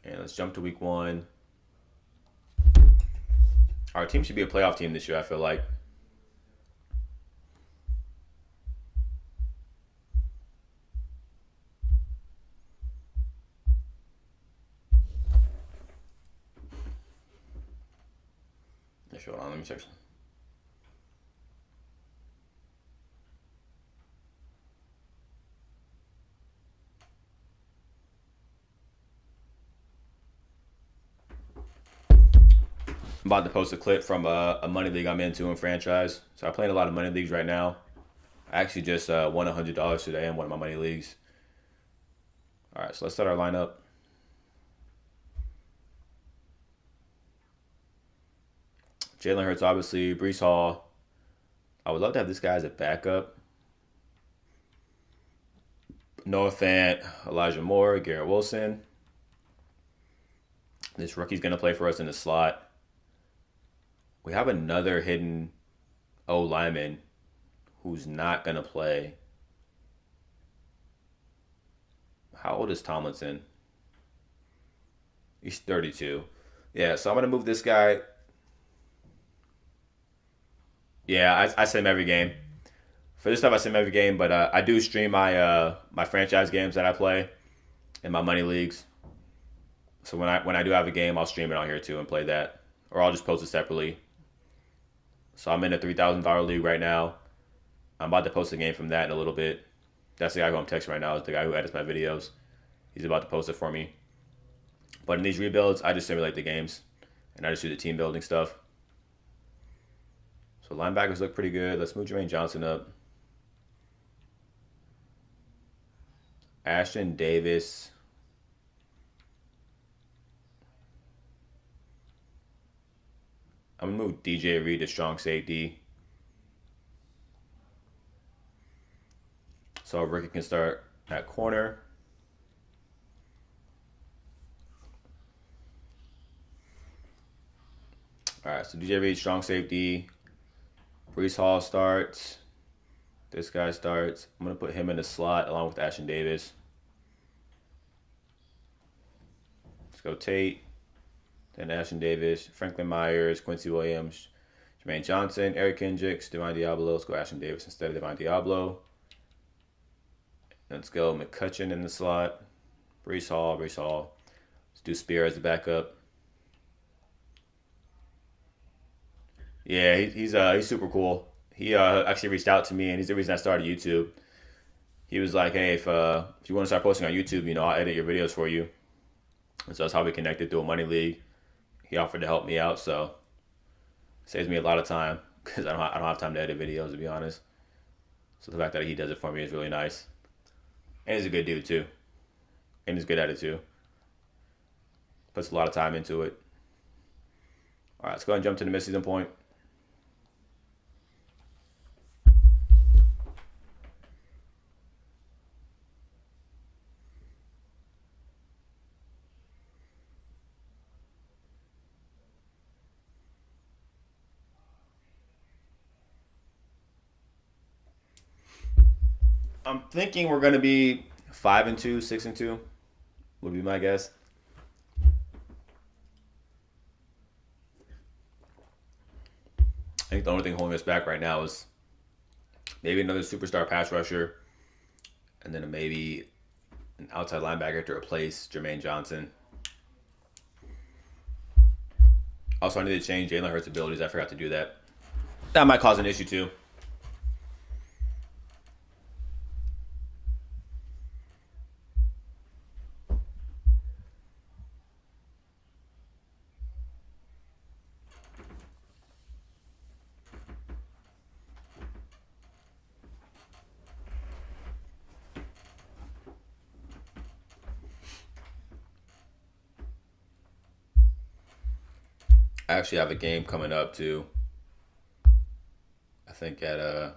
S1: And let's jump to week 1. Our team should be a playoff team this year, I feel like. Hold on, let me check. I'm about to post a clip from a money league I'm into in franchise. So I play in a lot of money leagues right now. I actually just won $100 today in one of my money leagues. All right, so let's start our lineup. Jalen Hurts, obviously. Brees Hall. I would love to have this guy as a backup. Noah Fant, Elijah Moore, Garrett Wilson. This rookie's going to play for us in the slot. We have another hidden O lineman who's not going to play. How old is Tomlinson? He's 32. Yeah, so I'm going to move this guy. Yeah, I send him every game. For this stuff, I send him every game, but I do stream my franchise games that I play in my money leagues. So when I do have a game, I'll stream it on here too and play that, or I'll just post it separately. So I'm in a $3,000 league right now. I'm about to post a game from that in a little bit. That's the guy who I'm texting right now. Is the guy who edits my videos. He's about to post it for me. But in these rebuilds, I just simulate the games, and I just do the team building stuff. So linebackers look pretty good. Let's move Jermaine Johnson up. Ashton Davis. I'm gonna move DJ Reed to strong safety. So Ricky can start at corner. All right, so DJ Reed, strong safety. Brees Hall starts. This guy starts. I'm going to put him in the slot along with Ashton Davis. Let's go Tate. Then Ashton Davis, Franklin Myers, Quincy Williams, Jermaine Johnson, Eric Kendricks, Divine Diablo. Let's go Ashton Davis instead of Divine Diablo. Let's go McCutcheon in the slot. Brees Hall. Let's do Spear as the backup. Yeah, he's super cool. He actually reached out to me, and he's the reason I started YouTube. He was like, "Hey, if you want to start posting on YouTube, I'll edit your videos for you." And so that's how we connected through a money league. He offered to help me out, so it saves me a lot of time because I don't have time to edit videos, to be honest. So the fact that he does it for me is really nice, and he's a good dude too, and he's good at it too. Puts a lot of time into it. All right, let's go ahead and jump to the mid-season point. I'm thinking we're gonna be 5-2, 6-2 would be my guess. I think the only thing holding us back right now is Maybe another superstar pass rusher, and then maybe an outside linebacker to replace Jermaine Johnson. Also, I need to change Jalen Hurts' abilities. I forgot to do that. That might cause an issue too. I actually have a game coming up too. I think at around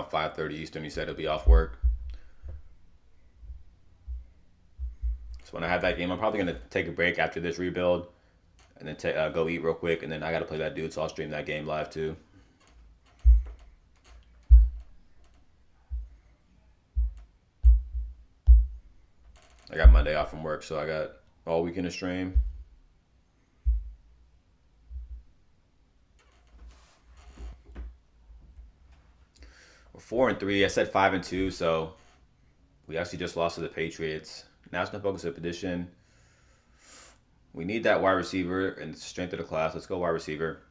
S1: 5:30 Eastern. He said he'll be off work. So when I have that game, I'm probably gonna take a break after this rebuild, and then go eat real quick, and then I gotta play that dude, so I'll stream that game live too. I got Monday off from work, so I got all weekend to stream. We're 4-3. I said 5-2, so we actually just lost to the Patriots. National Focus Edition. We need that wide receiver and strength of the class. Let's go wide receiver.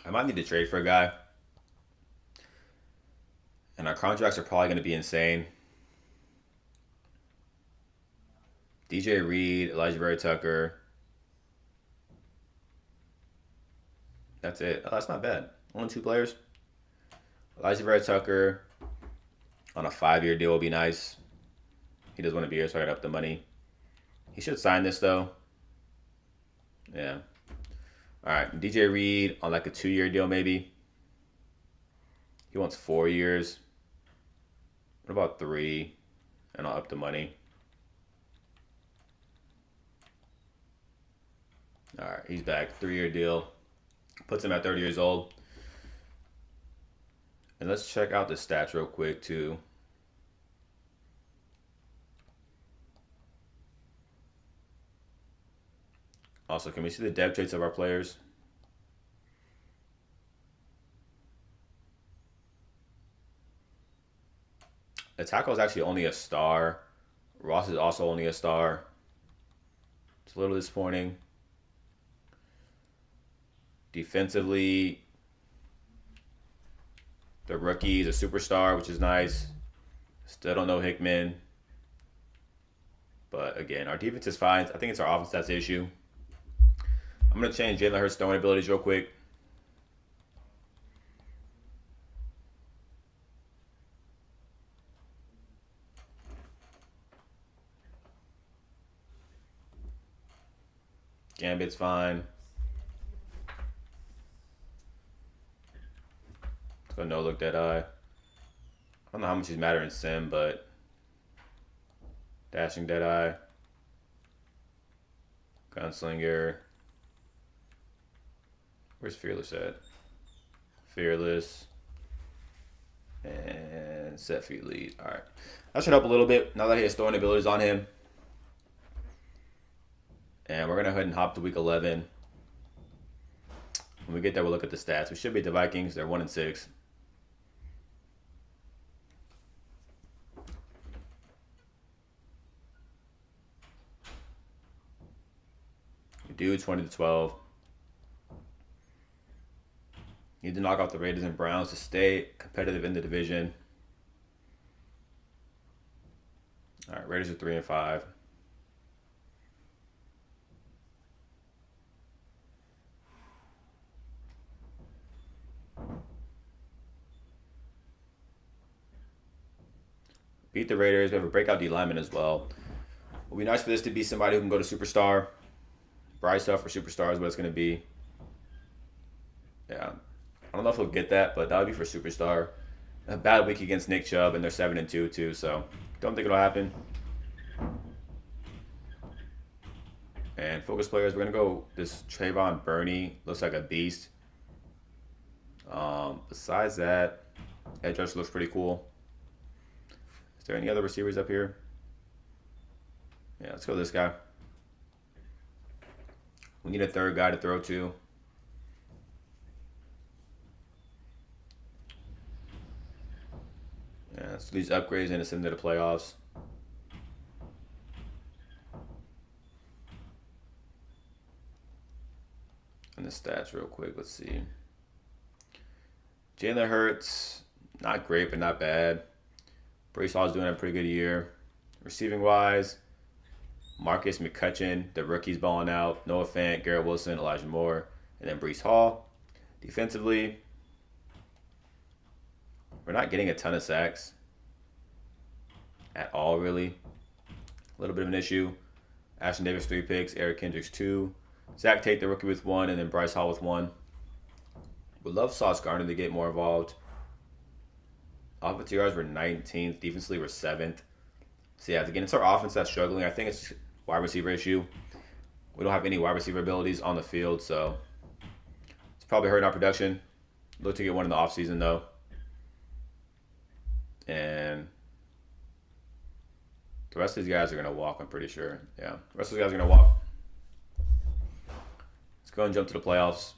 S1: I might need to trade for a guy. And our contracts are probably going to be insane. DJ Reed, Elijah Vera Tucker. That's it. Oh, that's not bad. Only 2 players. Elijah Vera Tucker on a 5-year deal will be nice. He does want to be here, so I got up the money. He should sign this though. Yeah. All right. DJ Reed on like a 2-year deal maybe. He wants 4 years. What about 3? And I'll up the money. All right. He's back. 3-year deal. Puts him at 30 years old. And let's check out the stats real quick too. Also, can we see the depth traits of our players? The tackle is actually only a star. Ross is also only a star. It's a little disappointing. Defensively, the rookie is a superstar, which is nice. Still don't know Hickman. But again, our defense is fine. I think it's our offense that's the issue. I'm going to change Jalen Hurts' throwing abilities real quick. Gambit's fine. Let's go no look dead eye. I don't know how much he's matter in sim, but dashing dead eye. Gunslinger. Where's Fearless at? Fearless. And set feet lead. All right. That should help a little bit now that he has throwing abilities on him. And we're going to go ahead and hop to week 11. When we get there, we'll look at the stats. We should beat the Vikings. They're 1-6. We do 20-12. Need to knock out the Raiders and Browns to stay competitive in the division. All right, Raiders are 3-5. Beat the Raiders. We have a breakout D lineman as well. It would be nice for this to be somebody who can go to superstar. Bryce Huff for superstar is what it's going to be. Yeah. I don't know if he'll get that, but that would be for superstar. A bad week against Nick Chubb, and they're 7-2 too, so don't think it'll happen. And focus players, we're going to go this Trayvon Burney. Looks like a beast. Besides that, edge rush looks pretty cool. Is there any other receivers up here? Yeah, let's go this guy. We need a third guy to throw to. Yeah, let's do these upgrades and send to the playoffs. And the stats real quick. Let's see. Jalen Hurts, not great, but not bad. Brees Hall's doing a pretty good year. Receiving wise, Marcus McCutcheon, the rookie's balling out. Noah Fant, Garrett Wilson, Elijah Moore, and then Brees Hall. Defensively, we're not getting a ton of sacks at all, really. A little bit of an issue. Ashton Davis, 3 picks. Eric Kendricks, 2. Zach Tate, the rookie, with 1, and then Bryce Hall with 1. Would love Sauce Gardner to get more involved. Offensive yards were 19th. Defensively, we're 7th. So, yeah, again, it's our offense that's struggling. I think it's wide receiver issue. We don't have any wide receiver abilities on the field, so it's probably hurting our production. Look to get one in the offseason, though. And the rest of these guys are going to walk, I'm pretty sure. Yeah, the rest of these guys are going to walk. Let's go and jump to the playoffs.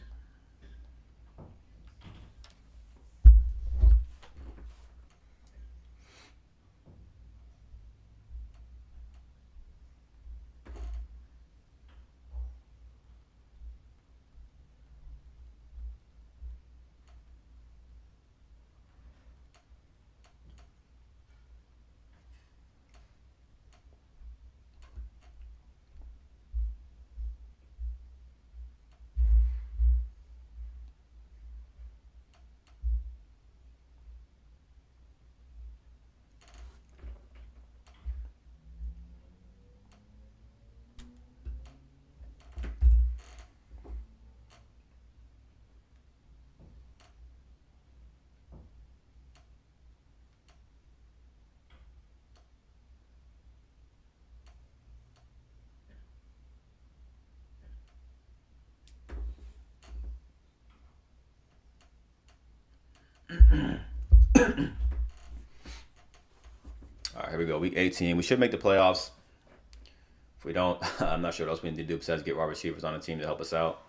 S1: All right, here we go. Week 18. We should make the playoffs. If we don't, I'm not sure what else we need to do besides get wide receivers on the team to help us out.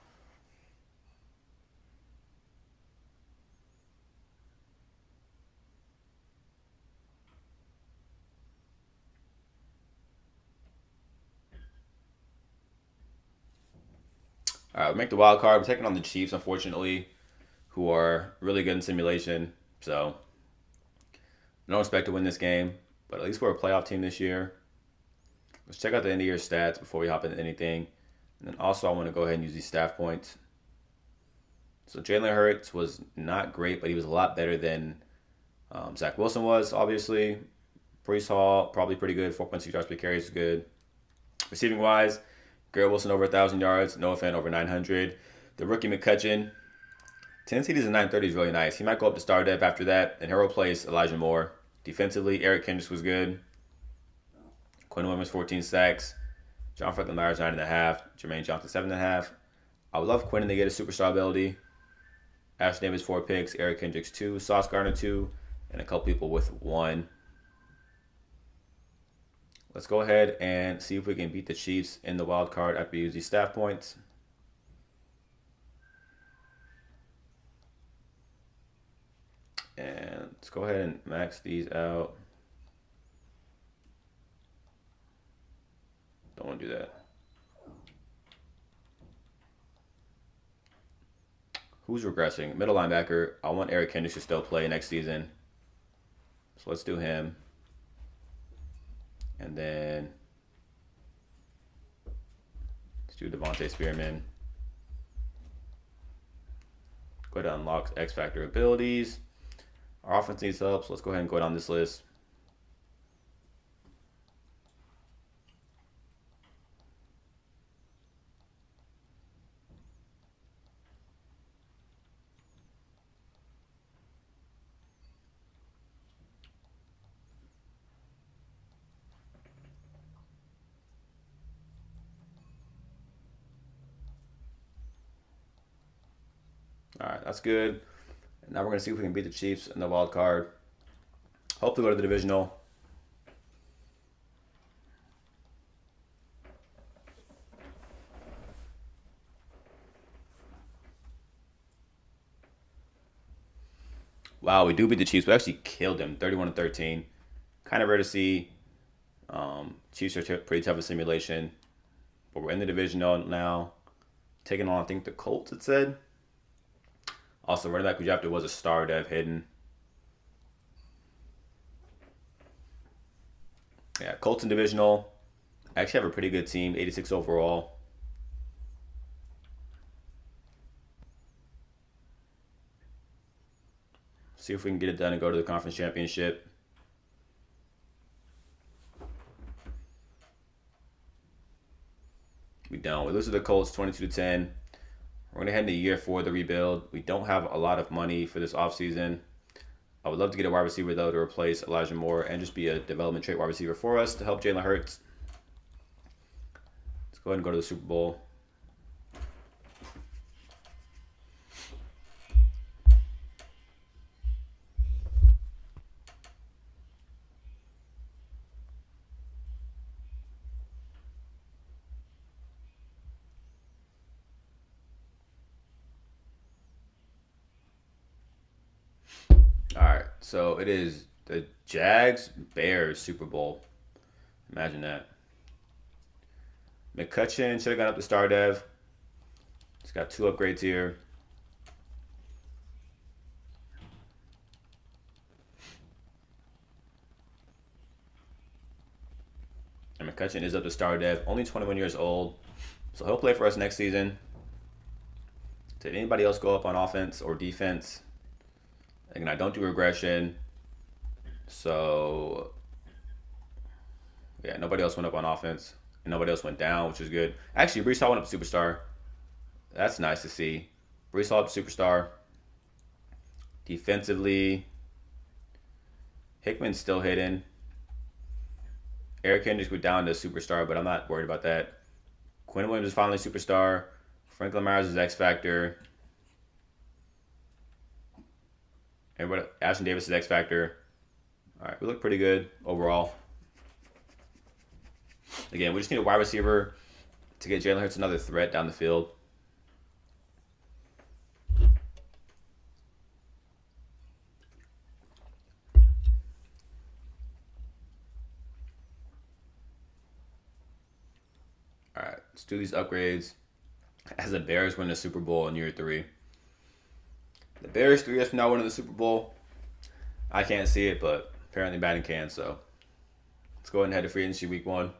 S1: All right, we make the wild card. We're taking on the Chiefs, unfortunately, who are really good in simulation. So I don't expect to win this game, but at least we're a playoff team this year. Let's check out the end of year stats before we hop into anything. And then also, I want to go ahead and use these staff points. So Jalen Hurts was not great, but he was a lot better than Zach Wilson was, obviously. Brees Hall, probably pretty good. 4.6 yards per carry is good. Receiving wise, Garrett Wilson over 1,000 yards. Noah Fant over 900. The rookie McCutcheon, 10 CDs and 930 is really nice. He might go up to star depth after that. And he'll replace Elijah Moore. Defensively, Eric Kendricks was good. Quinn Williams, 14 sacks. John Franklin Myers, 9.5. Jermaine Johnson, 7.5. I would love Quinn to get a superstar ability. Ashton Davis, 4 picks. Eric Kendricks, 2. Sauce Gardner, 2. And a couple people with 1. Let's go ahead and see if we can beat the Chiefs in the wild card after we use these staff points. And let's go ahead and max these out. Don't want to do that. Who's regressing? Middle linebacker. I want Eric Kendricks to still play next season. So let's do him. And then let's do Devontae Spearman. Go ahead and unlock X Factor abilities. Our offense needs help, so let's go ahead and go down this list. All right, that's good. Now we're going to see if we can beat the Chiefs in the wild card. Hopefully go to the divisional. Wow, we do beat the Chiefs. We actually killed them, 31-13. Kind of rare to see. Chiefs are pretty tough in simulation, but we're in the division now, taking on I think the Colts. It said. Also, running back we drafted was a star dev hidden. Yeah, Colts in divisional. I actually have a pretty good team, 86 overall. See if we can get it done and go to the conference championship. We don't. We lose to the Colts 22-10. We're going to head into year 4 of the rebuild. We don't have a lot of money for this offseason. I would love to get a wide receiver, though, to replace Elijah Moore and just be a development trait wide receiver for us to help Jalen Hurts. Let's go ahead and go to the Super Bowl. All right, so it is the Jags Bears Super Bowl. Imagine that. McCutcheon should have gone up to star dev. He's got 2 upgrades here. And McCutcheon is up to star dev, only 21 years old. So he'll play for us next season. Did anybody else go up on offense or defense? Again, I don't do regression. So, yeah, nobody else went up on offense. And nobody else went down, which is good. Actually, Brees Hall went up to superstar. That's nice to see. Brees Hall up to superstar. Defensively, Hickman's still hidden. Eric Kendricks went down to superstar, but I'm not worried about that. Quinn Williams is finally superstar. Franklin Myers is X Factor. Everybody, Ashton Davis is X Factor. All right, we look pretty good overall. Again, we just need a wide receiver to get Jalen Hurts another threat down the field. All right, let's do these upgrades. As the Bears win the Super Bowl in year 3. The Bears 3 years from now winning the Super Bowl. I can't see it, but apparently Madden can, so let's go ahead and head to free agency week 1.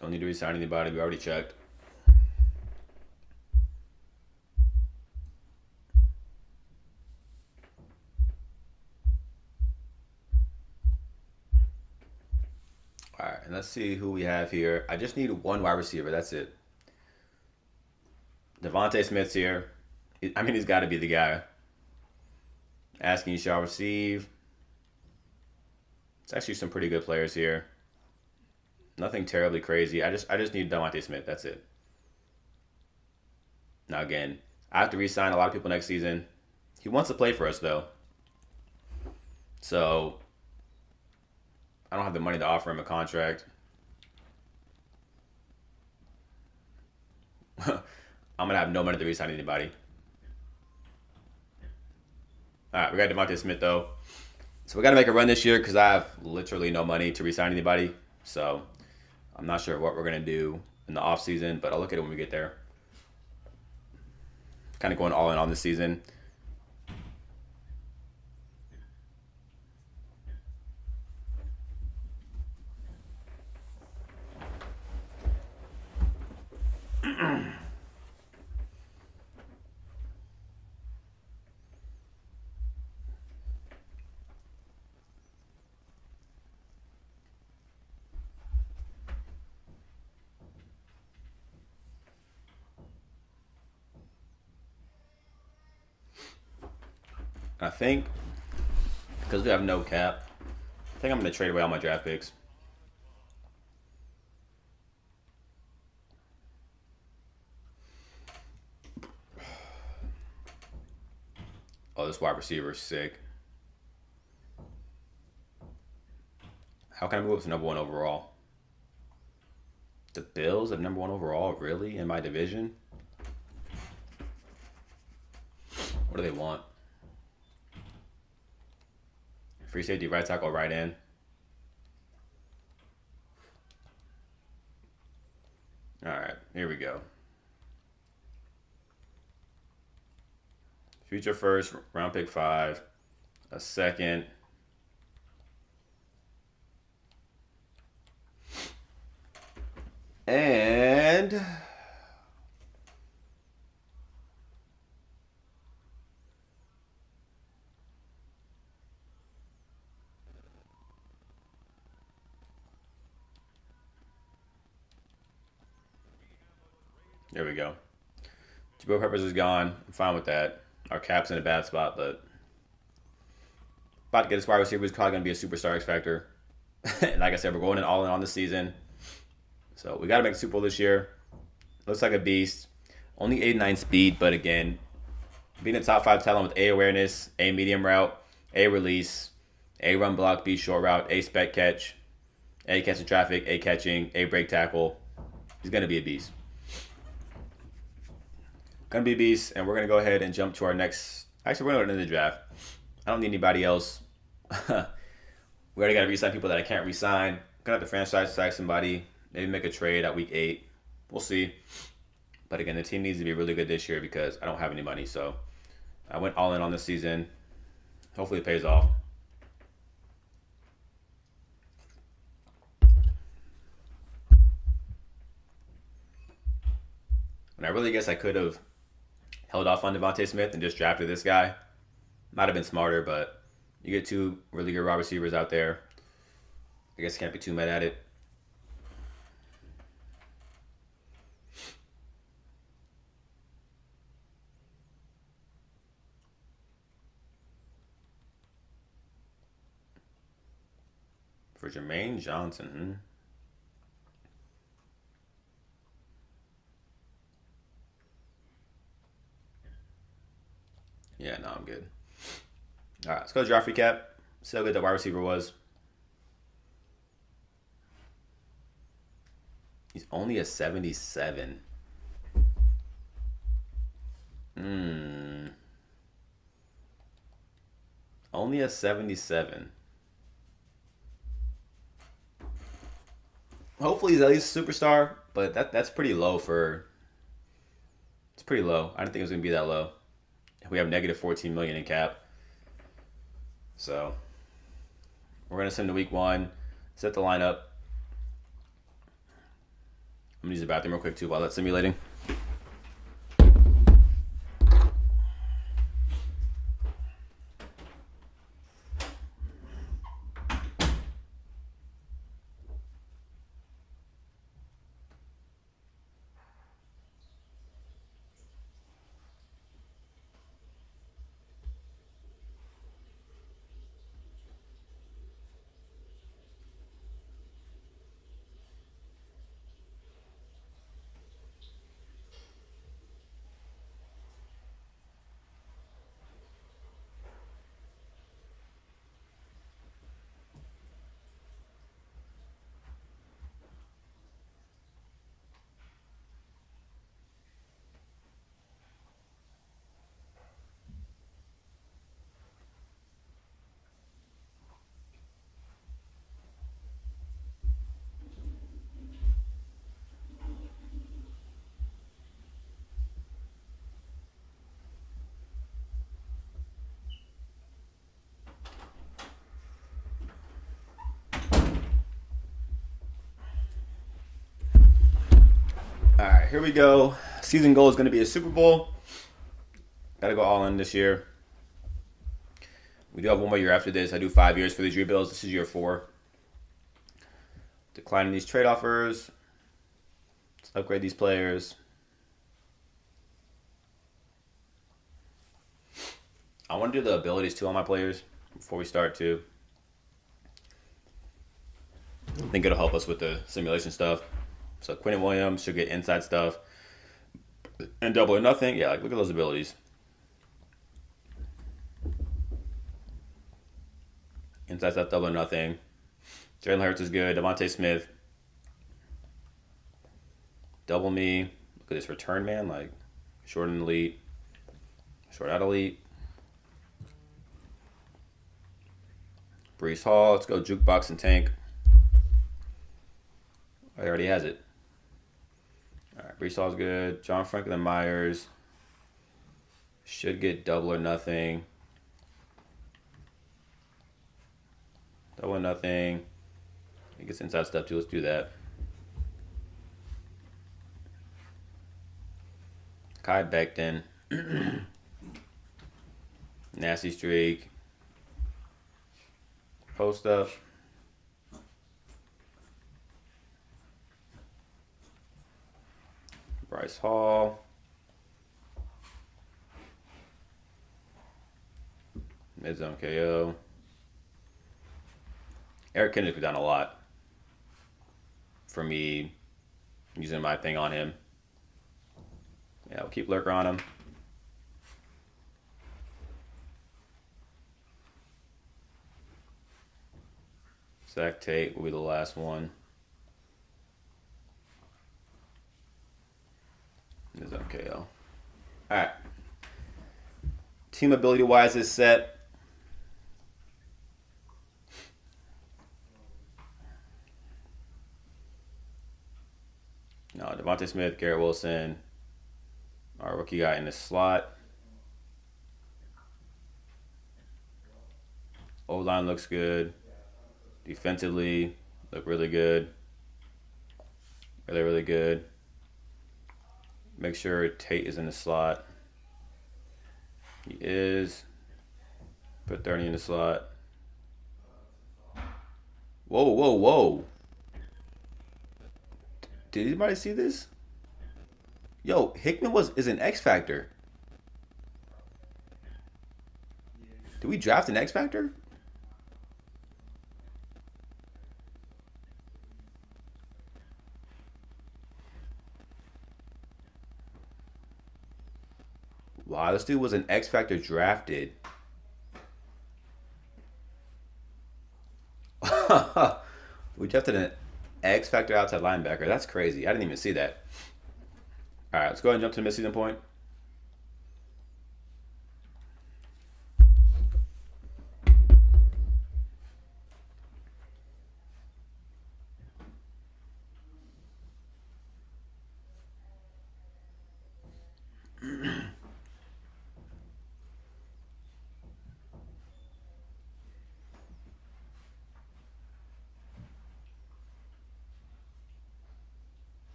S1: Don't need to resign anybody. We already checked. All right, and let's see who we have here. I just need 1 wide receiver. That's it. Devontae Smith's here. I mean, he's got to be the guy. Asking you shall receive. It's actually some pretty good players here. Nothing terribly crazy. I just need Devontae Smith. That's it. Now again, I have to re-sign a lot of people next season. He wants to play for us though, so I don't have the money to offer him a contract. I'm gonna have no money to re-sign anybody. All right, we got Devontae Smith though, so we got to make a run this year because I have literally no money to re-sign anybody. So I'm not sure what we're gonna do in the off season, but I'll look at it when we get there. Kind of going all in on this season. I think because we have no cap, I think I'm gonna trade away all my draft picks. Oh, this wide receiver is sick. How can I move up to number one overall? The Bills are number one overall, really, in my division? What do they want? Free safety, right tackle, right end. All right, here we go. Future first, round pick 5, a second. And there we go. Jabril Peppers is gone. I'm fine with that. Our cap's in a bad spot, but about to get this wide receiver who's probably going to be a superstar X Factor. Like I said, we're going in all in on the season. So we got to make the Super Bowl this year. Looks like a beast. Only 89 speed, but again, being a top 5 talent with A awareness, A medium route, A release, A run block, B short route, A spec catch, A catching traffic, A catching, A break tackle. He's going to be a beast. Going to be a beast, and we're going to go ahead and jump to our next. Actually, we're going to go into the draft. I don't need anybody else. We already got to re-sign people that I can't re-sign. Going to have to franchise tag somebody. Maybe make a trade at week 8. We'll see. But again, the team needs to be really good this year because I don't have any money. So I went all in on this season. Hopefully it pays off. And I really guess I could have held off on Devontae Smith and just drafted this guy. Might have been smarter, but you get 2 really good wide receivers out there. I guess can't be too mad at it. For Jermaine Johnson. Yeah, no, I'm good. All right, let's go to draft recap. See how good the wide receiver was. He's only a 77. Only a 77. Hopefully he's at least a superstar, but that's pretty low for. It's pretty low. I didn't think it was gonna be that low. We have negative 14 million in cap, so we're gonna send to week 1, set the lineup. I'm gonna use the bathroom real quick too while that's simulating. All right, here we go. Season goal is going to be a Super Bowl. Got to go all in this year. We do have 1 more year after this. I do 5 years for these rebuilds. This is year 4. Declining these trade offers. Let's upgrade these players. I want to do the abilities too on my players before we start too. I think it'll help us with the simulation stuff. So Quentin Williams should get inside stuff. And double or nothing. Yeah, like look at those abilities. Inside stuff, double or nothing. Jalen Hurts is good. Devontae Smith, double me. Look at this return man, like short and elite, short out elite. Brees Hall, let's go jukebox and tank. Oh, he already has it. All right, Brees Hall's good. John Franklin Myers should get double or nothing. Double or nothing. He gets inside stuff too. Let's do that. Kai Becton. Nasty streak. Post up. Bryce Hall. Mid zone KO. Eric Kendrick done a lot for me using my thing on him. Yeah, we'll keep lurker on him. Zach Tate will be the last one. Mid zone KO. All right. Team ability wise is set. No, Devontae Smith, Garrett Wilson, our rookie guy in the slot. O-line looks good. Defensively, look really good. Really, really good. Make sure Tate is in the slot. He is. Put 30 in the slot. Whoa, whoa, whoa. Did anybody see this? Yo, Hickman is an X Factor. Did we draft an X Factor? Wow, this dude was an X Factor drafted. We drafted an X Factor outside linebacker. That's crazy. I didn't even see that. All right, let's go ahead and jump to the midseason point.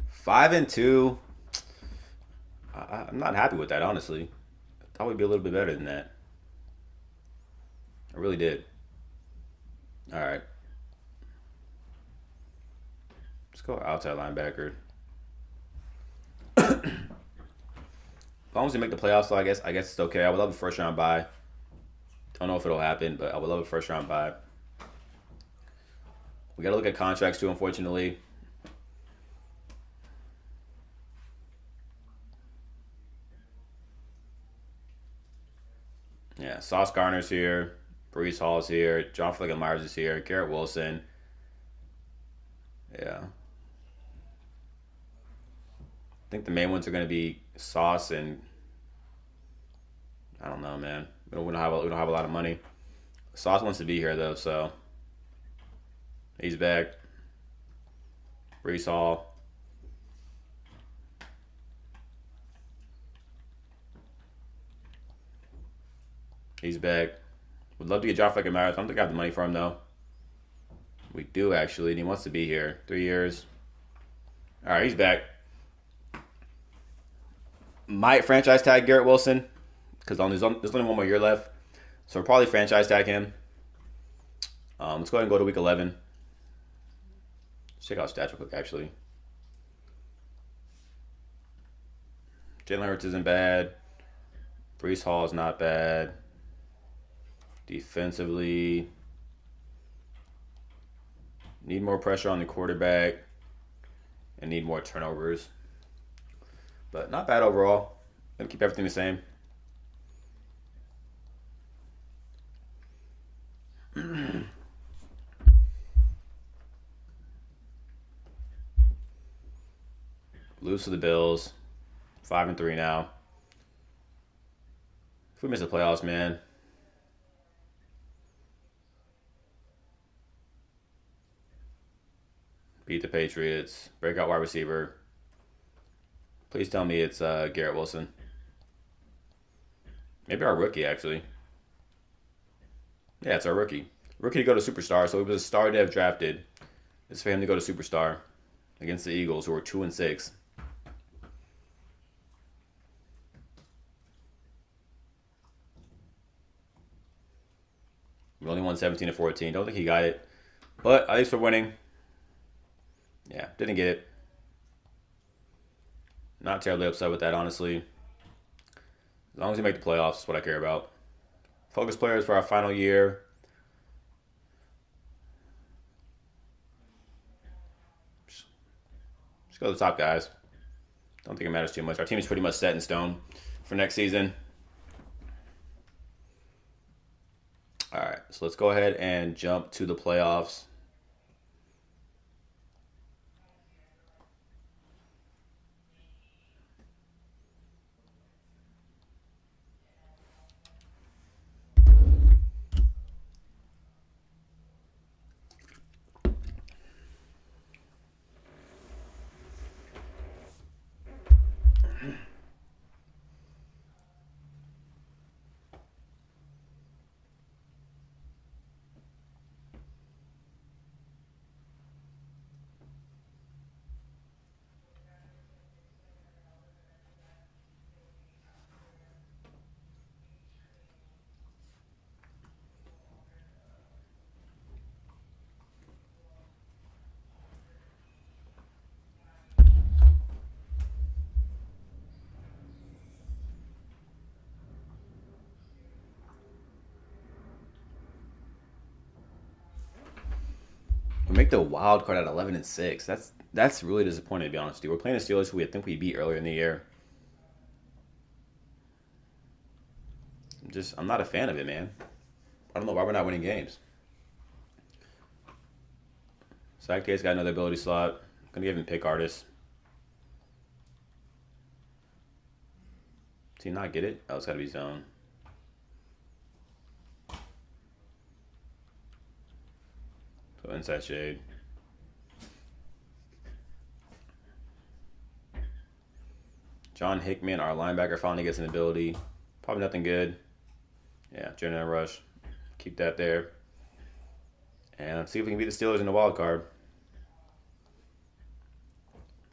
S1: Five and two. I'm not happy with that, honestly. I thought we'd be a little bit better than that. I really did. All right. Let's go outside linebacker. As long as we make the playoffs, so I guess it's okay. I would love a first round bye. Don't know if it'll happen, but I would love a first round bye. We got to look at contracts too, unfortunately. Yeah, Sauce Gardner's here. Brees Hall's here. John Franklin Myers is here. Garrett Wilson. Yeah. I think the main ones are going to be Sauce and I don't know, man. We don't have a lot of money. Sauce wants to be here though, so he's back. Brees Hall. He's back. Would love to get John Franklin Myers. I don't think I have the money for him though. We do actually, and he wants to be here. 3 years. All right, he's back. Might franchise tag Garrett Wilson because there's only 1 more year left, so we'll probably franchise tag him. Let's go ahead and go to week 11. Let's check out stats real quick, actually. Jalen Hurts isn't bad. Brees Hall is not bad. Defensively, need more pressure on the quarterback and need more turnovers. But not bad overall. Gonna keep everything the same. Lose to the Bills. 5-3 now. If we miss the playoffs, man. Beat the Patriots. Breakout wide receiver. Please tell me it's Garrett Wilson. Maybe our rookie, actually. Yeah, it's our rookie. Rookie to go to superstar, so he was a star to have drafted. It's for him to go to superstar against the Eagles, who are 2-6. We only won 17-14. Don't think he got it, but at least we're winning. Yeah, didn't get it. Not terribly upset with that, honestly. As long as we make the playoffs, that's what I care about. Focus players for our final year. Just go to the top guys. Don't think it matters too much. Our team is pretty much set in stone for next season. All right, so let's go ahead and jump to the playoffs. We make the wild card at 11-6. That's really disappointing, to be honest with you. We're playing the Steelers, who I think we beat earlier in the year. I'm not a fan of it, man. I don't know why we're not winning games. Sackday's got another ability slot. I'm gonna give him pick artist. Does he not get it? Oh, it's gotta be zone. So inside shade. John Hickman, our linebacker, finally gets an ability. Probably nothing good. Yeah, Adrenaline Rush. Keep that there. And let's see if we can beat the Steelers in the wild card.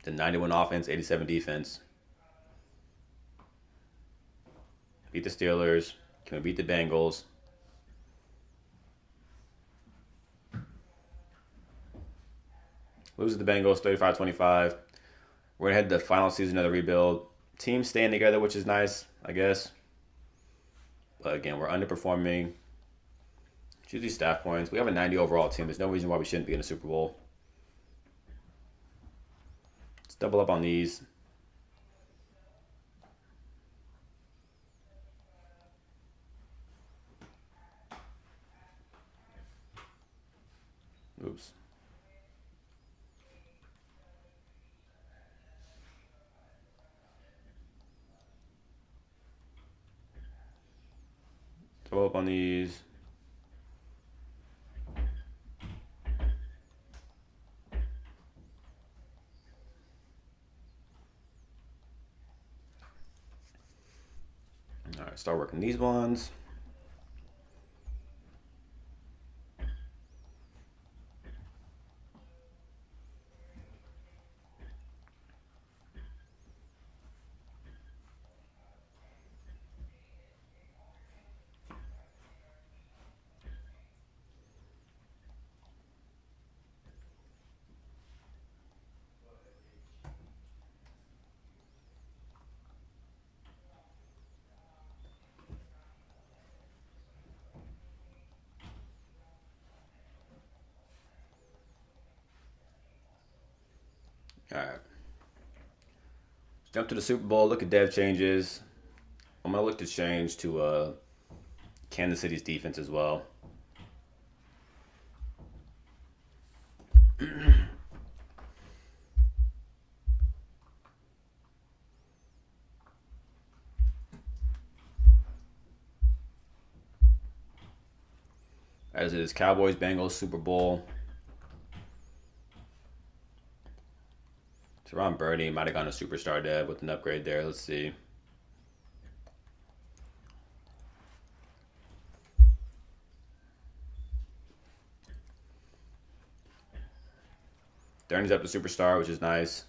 S1: The 91 offense, 87 defense. Beat the Steelers. Can we beat the Bengals? Lose to the Bengals 35-25. We're going to head to the final season of the rebuild. Team staying together, which is nice, I guess. But again, we're underperforming. Choose these staff points. We have a 90 overall team. There's no reason why we shouldn't be in a Super Bowl. Let's double up on these. Oops. Double up on these. All right, start working these ones. All right. Let's jump to the Super Bowl. Look at dev changes. I'm gonna look to change to Kansas City's defense as well. As it is Cowboys Bengals Super Bowl. Teron Birdie might have gone a superstar dev with an upgrade there. Let's see. Durney's up to superstar, which is nice.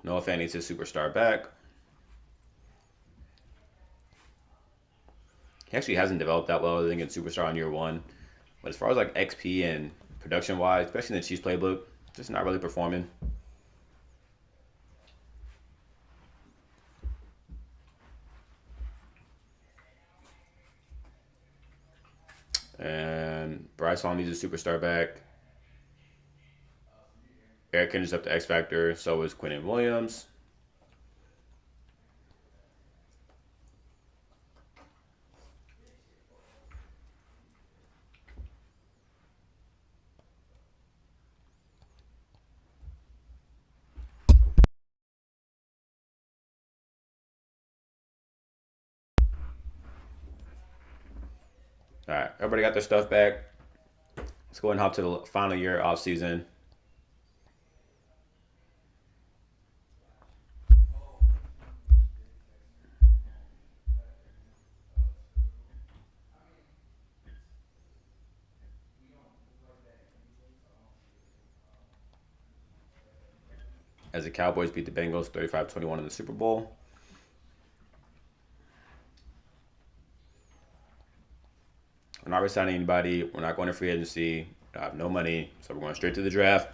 S1: Noah Fan needs his superstar back. He actually hasn't developed that well. I think it's superstar on year one. But as far as like XP and production wise, especially in the Chiefs playbook, just not really performing. And Bryce Hall needs a superstar back. Eric Kendrick's up to X Factor. So is Quentin Williams. All right, everybody got their stuff back. Let's go and hop to the final year off season. As the Cowboys beat the Bengals 35-21 in the Super Bowl. We're not resigning anybody. We're not going to free agency. I have no money, so we're going straight to the draft.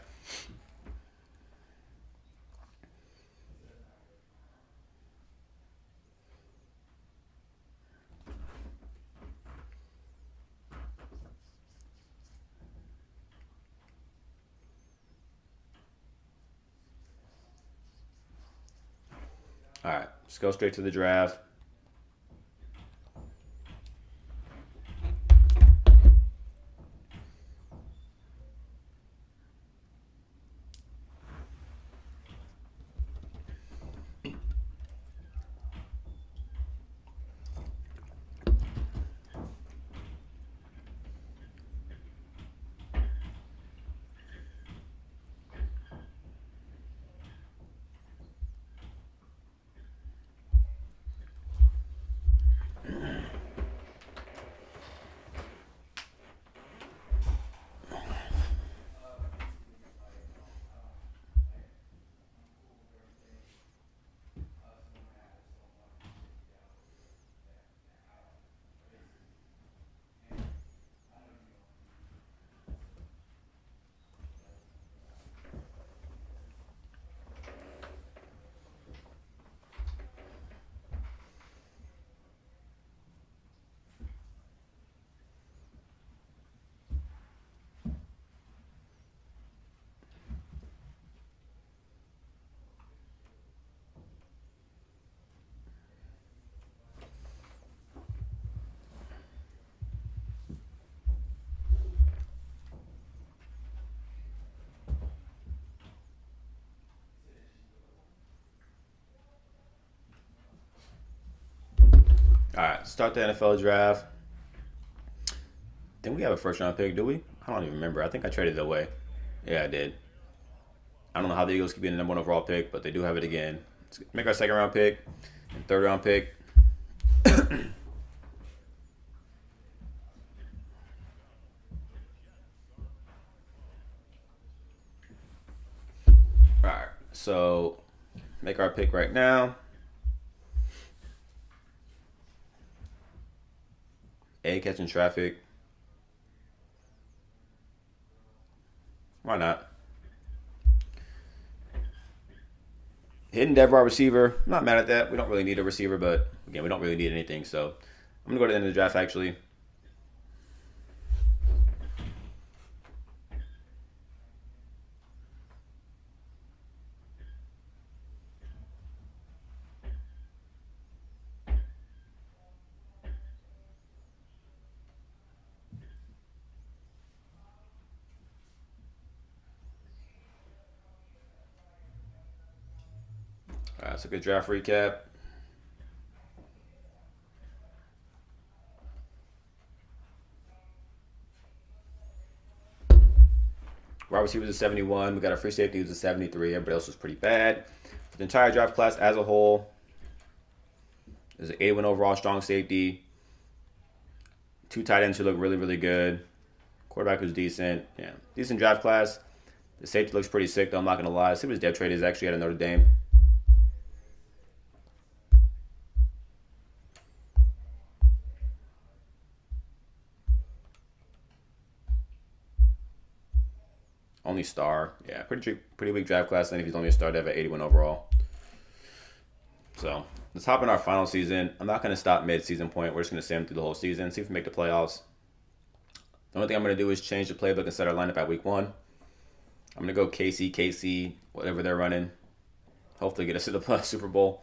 S1: All right, let's go straight to the draft. All right, start the NFL draft. Didn't we have a first round pick? Do we? I don't even remember. I think I traded it away. Yeah, I did. I don't know how the Eagles could be the number one overall pick, but they do have it again. Let's make our second round pick and third round pick. All right, so make our pick right now. A, catching traffic. Why not? Hidden dev wide receiver. I'm not mad at that. We don't really need a receiver, but again, we don't really need anything. So I'm gonna go to the end of the draft actually. So good draft recap. Wide receiver was a 71. We got our free safety was a 73. Everybody else was pretty bad. For the entire draft class as a whole, there's an 81 overall strong safety. 2 tight ends who look really, really good. Quarterback was decent. Yeah, decent draft class. The safety looks pretty sick, though. I'm not going to lie. See what his depth trade is actually at Notre Dame. Only star. Yeah, pretty weak draft class. And if he's only a star, they have an 81 overall. So let's hop in our final season. I'm not going to stop mid-season point. We're just going to stay him through the whole season. See if we make the playoffs. The only thing I'm going to do is change the playbook and set our lineup at week 1. I'm going to go KC, whatever they're running. Hopefully get us to the Super Bowl.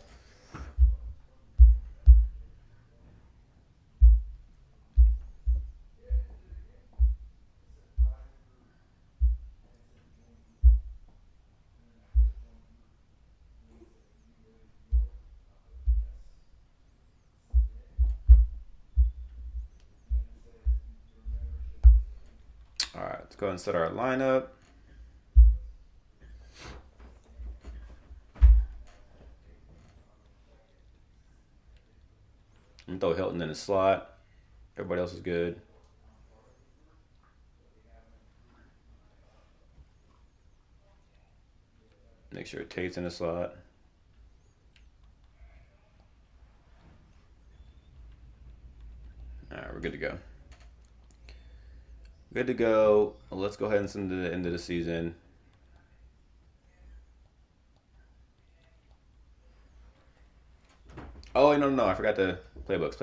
S1: All right, let's go ahead and set our lineup. I'm going to throw Hilton in the slot. Everybody else is good. Make sure Tate's in the slot. All right, we're good to go. Good to go. Let's go ahead and send to the end of the season. Oh, no. I forgot the playbooks.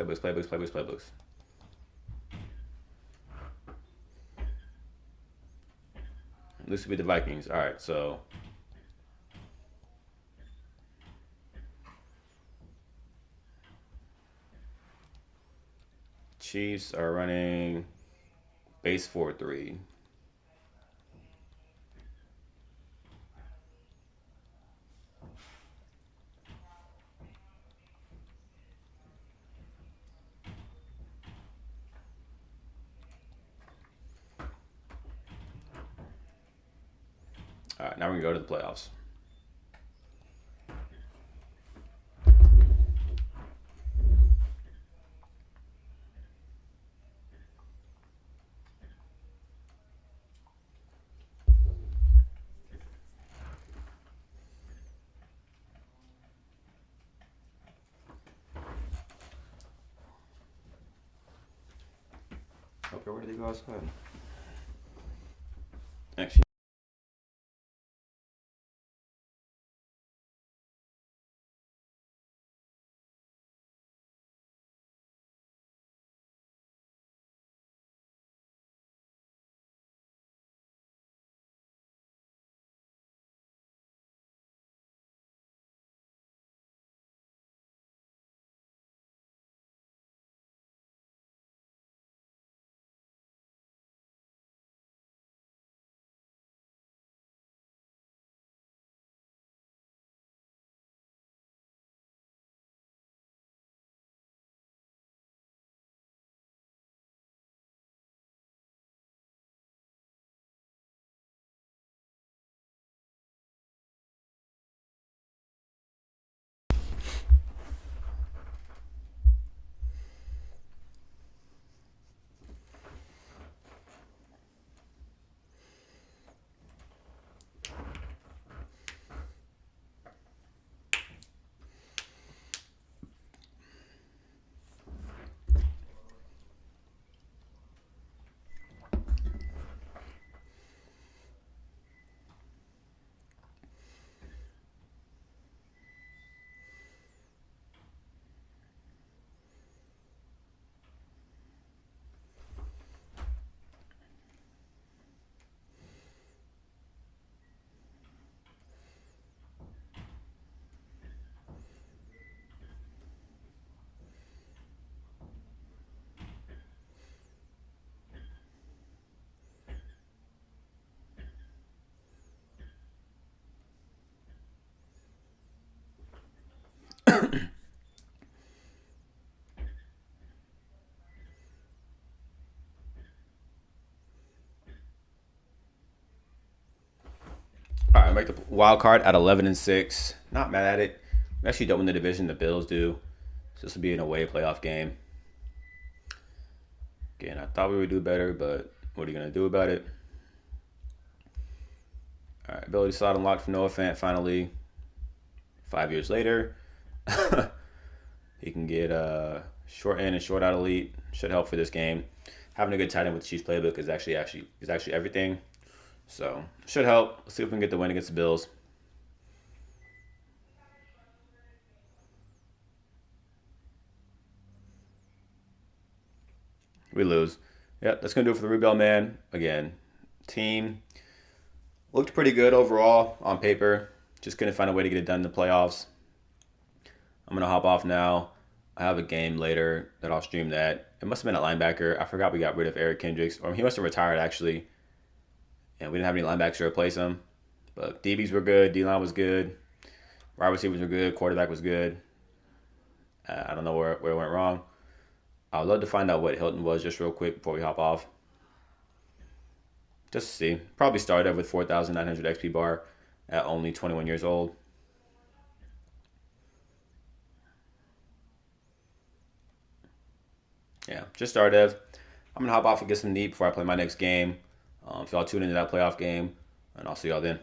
S1: This would be the Vikings. All right, so Chiefs are running base 4-3. All right, now we're going to go to the playoffs. Okay, where did they go outside? Actually. make the wild card at 11-6. Not mad at it. We actually don't win the division. The Bills do. So this will be an away playoff game. Again, I thought we would do better, but what are you gonna do about it? All right, ability slot unlocked for Noah Fant finally. 5 years later, he can get short in and short out elite. Should help for this game. Having a good tight end with the Chiefs playbook is actually everything. So should help. Let's see if we can get the win against the Bills. We lose. Yep, that's gonna do it for the Rebuild, man. Again, team looked pretty good overall on paper. Just couldn't find a way to get it done in the playoffs. I'm gonna hop off now. I have a game later that I'll stream that. It must have been a linebacker. I forgot we got rid of Eric Kendricks, or he must have retired actually, and we didn't have any linebackers to replace him. But DBs were good, D-line was good, wide receivers were good, quarterback was good. I don't know where it went wrong. I would love to find out what Hilton was just real quick before we hop off. Just to see. Probably started with 4,900 XP bar at only 21 years old. Yeah, just started. I'm going to hop off and get some neat before I play my next game. So I'll tune into that playoff game, and I'll see y'all then.